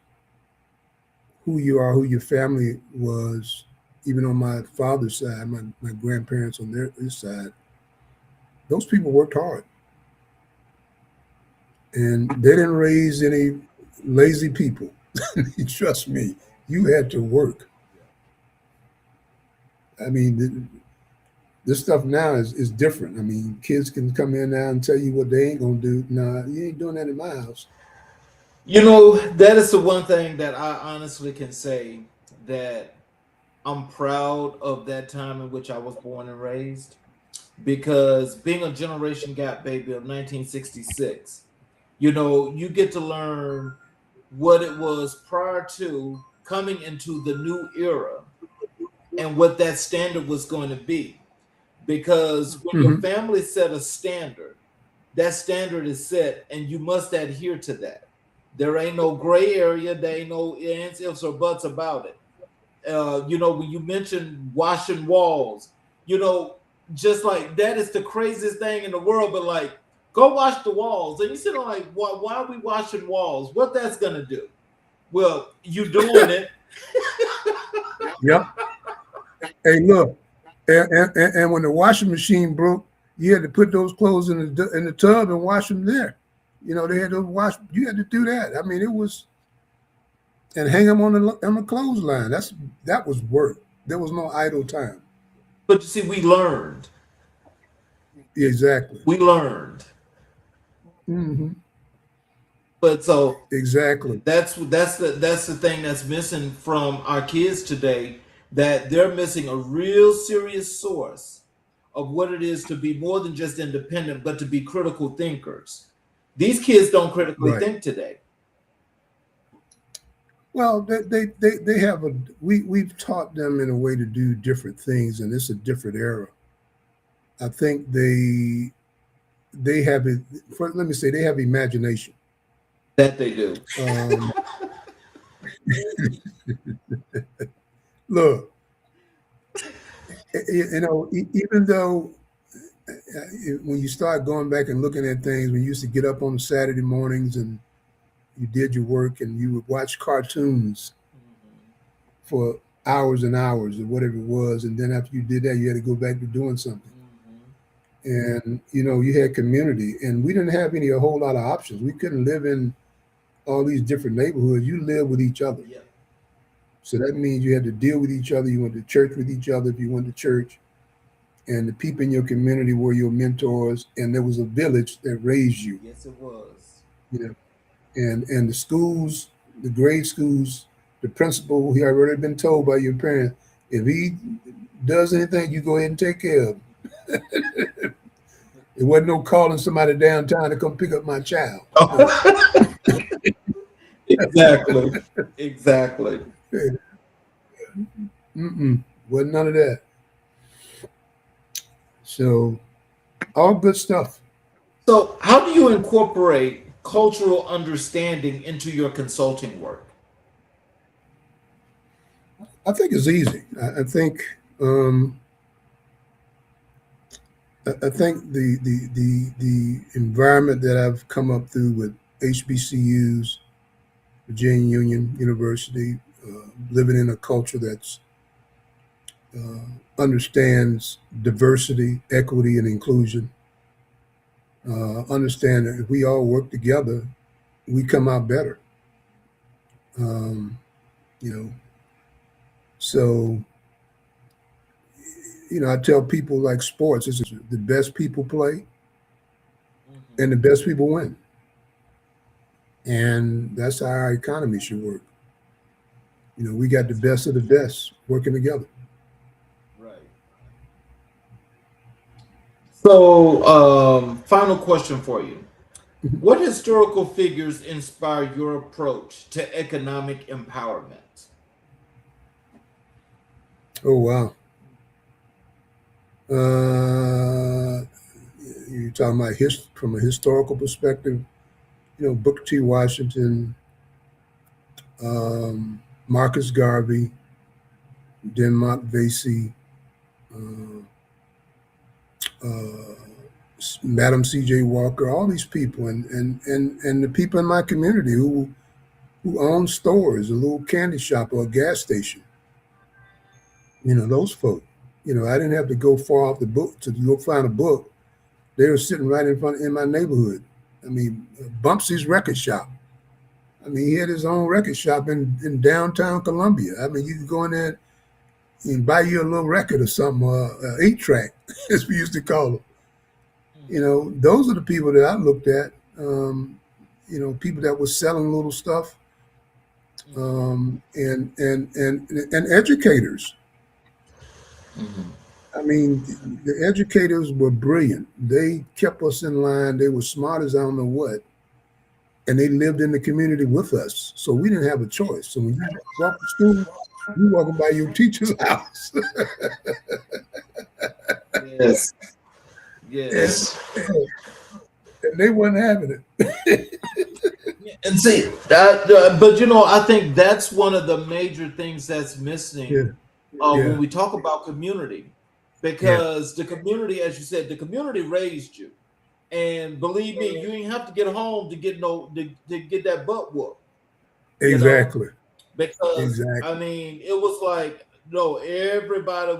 who you are, who your family was, even on my father's side, my grandparents on their side. Those people worked hard. And they didn't raise any lazy people. Trust me, you had to work. I mean, this stuff now is different. I mean, kids can come in now and tell you what they ain't gonna do. Nah, you ain't doing that in my house. You know, that is the one thing that I honestly can say that I'm proud of that time in which I was born and raised, because being a generation gap baby of 1966, you know, you get to learn what it was prior to coming into the new era and what that standard was going to be. Because when your Mm-hmm. family set a standard, that standard is set and you must adhere to that. There ain't no gray area, there ain't no ands, ifs, or buts about it. You know, when you mentioned washing walls, you know, just like that is the craziest thing in the world, but like, go wash the walls. And you sit on like, why are we washing walls? What that's gonna do? Well, you doing it. Yep. Hey, look, and when the washing machine broke, you had to put those clothes in the tub and wash them there. You know, they had to wash. You had to do that. I mean, it was, and hang them on the clothesline. That was work. There was no idle time. But you see, we learned. Exactly. We learned. Mm-hmm. But so Exactly. that's the thing that's missing from our kids today, that they're missing a real serious source of what it is to be more than just independent, but to be critical thinkers. These kids don't critically Right. think today. Well, they have we've taught them in a way to do different things, and it's a different era. I think they have it. Let me say they have imagination. That they do. Look, you know, even though when you start going back and looking at things, when you used to get up on Saturday mornings and you did your work and you would watch cartoons for hours and hours or whatever it was, and then after you did that, you had to go back to doing something. And you know, you had community, and we didn't have a whole lot of options. We couldn't live in all these different neighborhoods. You live with each other. Yeah. So that means you had to deal with each other. You went to church with each other if you went to church. And the people in your community were your mentors. And there was a village that raised you. Yes, it was. You know, and the schools, the grade schools, the principal, he already been told by your parents, if he does anything, you go ahead and take care of him. There wasn't no calling somebody downtown to come pick up my child. Exactly. Exactly. Wasn't none of that. So, all good stuff. So, how do you incorporate cultural understanding into your consulting work? I think it's easy. I think the environment that I've come up through with HBCUs, Virginia Union University, living in a culture that's understands diversity, equity, and inclusion. understand that if we all work together, we come out better. You know, so I tell people like sports, it's the best people play and the best people win. And that's how our economy should work. We got the best of the best working together. Right. So, final question for you. What historical figures inspire your approach to economic empowerment? Oh, wow. You're talking about from a historical perspective, Booker T. Washington, Marcus Garvey, Denmark Vesey, Madam C.J. Walker, all these people, and the people in my community who own stores, a little candy shop or a gas station. Those folk. I didn't have to go far off the book to go find a book. They were sitting right in my neighborhood. I mean, Bumpsy's record shop. I mean, he had his own record shop in downtown Columbia. I mean, you could go in there and buy you a little record or something, 8-track, as we used to call them. Those are the people that I looked at. People that were selling little stuff, and educators. I mean, the educators were brilliant. They kept us in line. They were smart as I don't know what. And they lived in the community with us. So we didn't have a choice. So when you walk to school, you walking by your teacher's house. Yes. Yes. And they wasn't having it. And see, but I think that's one of the major things that's missing when we talk about community. Because the community, as you said, the community raised you. And believe me, you didn't have to get home to get to get that butt whooped. Exactly. Because I mean, it was like everybody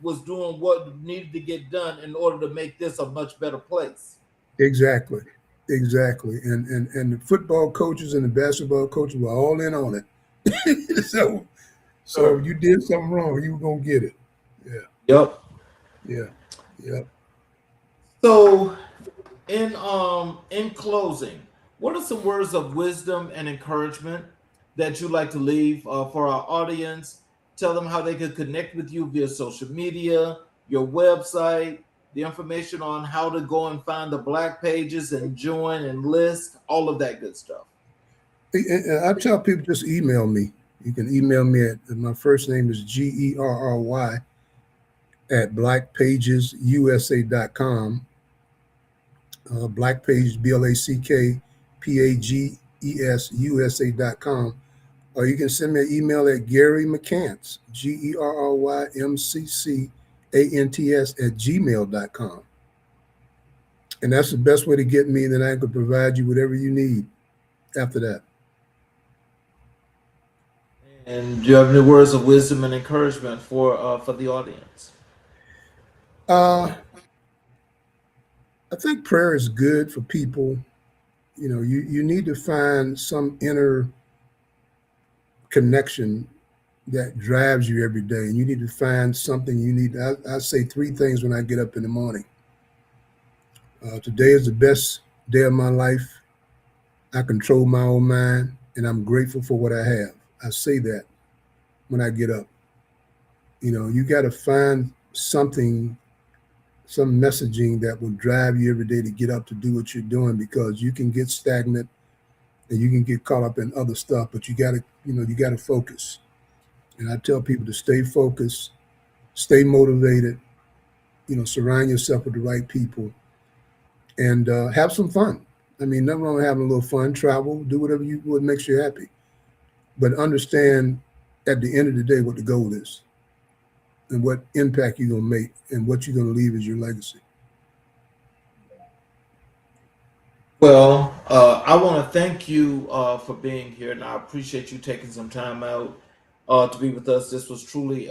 was doing what needed to get done in order to make this a much better place. Exactly. And the football coaches and the basketball coaches were all in on it. so if you did something wrong, you were gonna get it. Yeah. Yep. So in closing, what are some words of wisdom and encouragement that you'd like to leave for our audience? Tell them how they could connect with you via social media, your website, the information on how to go and find the Black pages and join and list, all of that good stuff. I tell people just email me. You can email me at my first name is Gerry at blackpagesusa.com. Black Pages, BlackPagesusa.com. Or you can send me an email at Gerry McCants, GerryMcCants@gmail.com. And that's the best way to get me, and then I could provide you whatever you need after that. And do you have any words of wisdom and encouragement for the audience? I think prayer is good for people. You need to find some inner connection that drives you every day, and you need to find something you need. I say 3 things when I get up in the morning. Today is the best day of my life. I control my own mind, and I'm grateful for what I have. I say that when I get up. You got to find something, some messaging that will drive you every day to get up to do what you're doing, because you can get stagnant and you can get caught up in other stuff, but you got to focus. And I tell people to stay focused, stay motivated, surround yourself with the right people, and have some fun. I mean, nothing wrong with having a little fun, travel, do whatever what makes you happy. But understand at the end of the day what the goal is and what impact you're going to make and what you're going to leave as your legacy. Well, I want to thank you for being here, and I appreciate you taking some time out to be with us. This was truly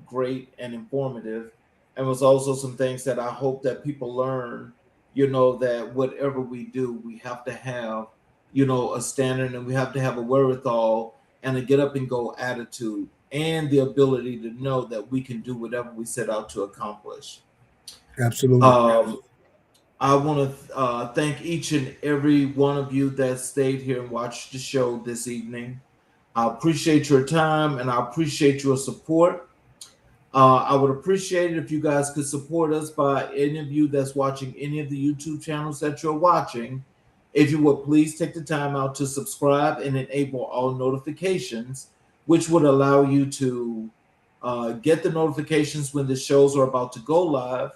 great and informative, and was also some things that I hope that people learn that whatever we do, we have to have, a standard, and we have to have a wherewithal and a get up and go attitude, and the ability to know that we can do whatever we set out to accomplish. Absolutely. I want to thank each and every one of you that stayed here and watched the show this evening. I appreciate your time, and I appreciate your support. I would appreciate it if you guys could support us by any of you that's watching any of the YouTube channels that you're watching. If you would please take the time out to subscribe and enable all notifications, which would allow you to get the notifications when the shows are about to go live.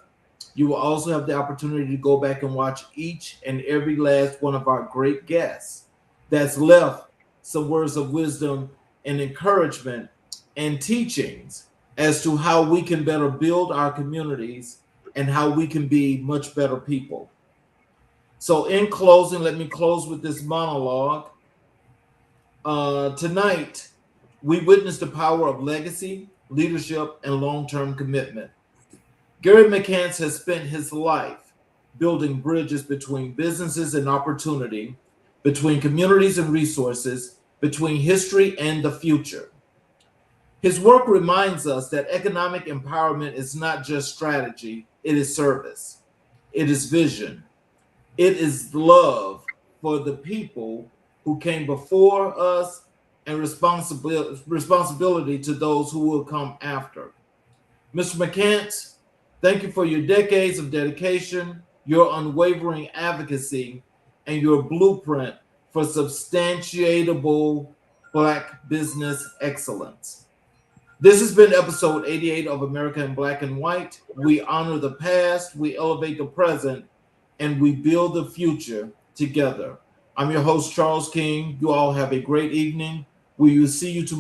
You will also have the opportunity to go back and watch each and every last one of our great guests that's left some words of wisdom and encouragement and teachings as to how we can better build our communities and how we can be much better people. So in closing, let me close with this monologue. Tonight, we witnessed the power of legacy, leadership, and long-term commitment. Gerry McCants has spent his life building bridges between businesses and opportunity, between communities and resources, between history and the future. His work reminds us that economic empowerment is not just strategy, it is service, it is vision, it is love for the people who came before us and responsibility to those who will come after. Mr. McCants, thank you for your decades of dedication, your unwavering advocacy, and your blueprint for substantiatable Black business excellence. This has been episode 88 of America in Black and White. We honor the past, we elevate the present, and we build the future together. I'm your host, Charles King. You all have a great evening. We will see you tomorrow.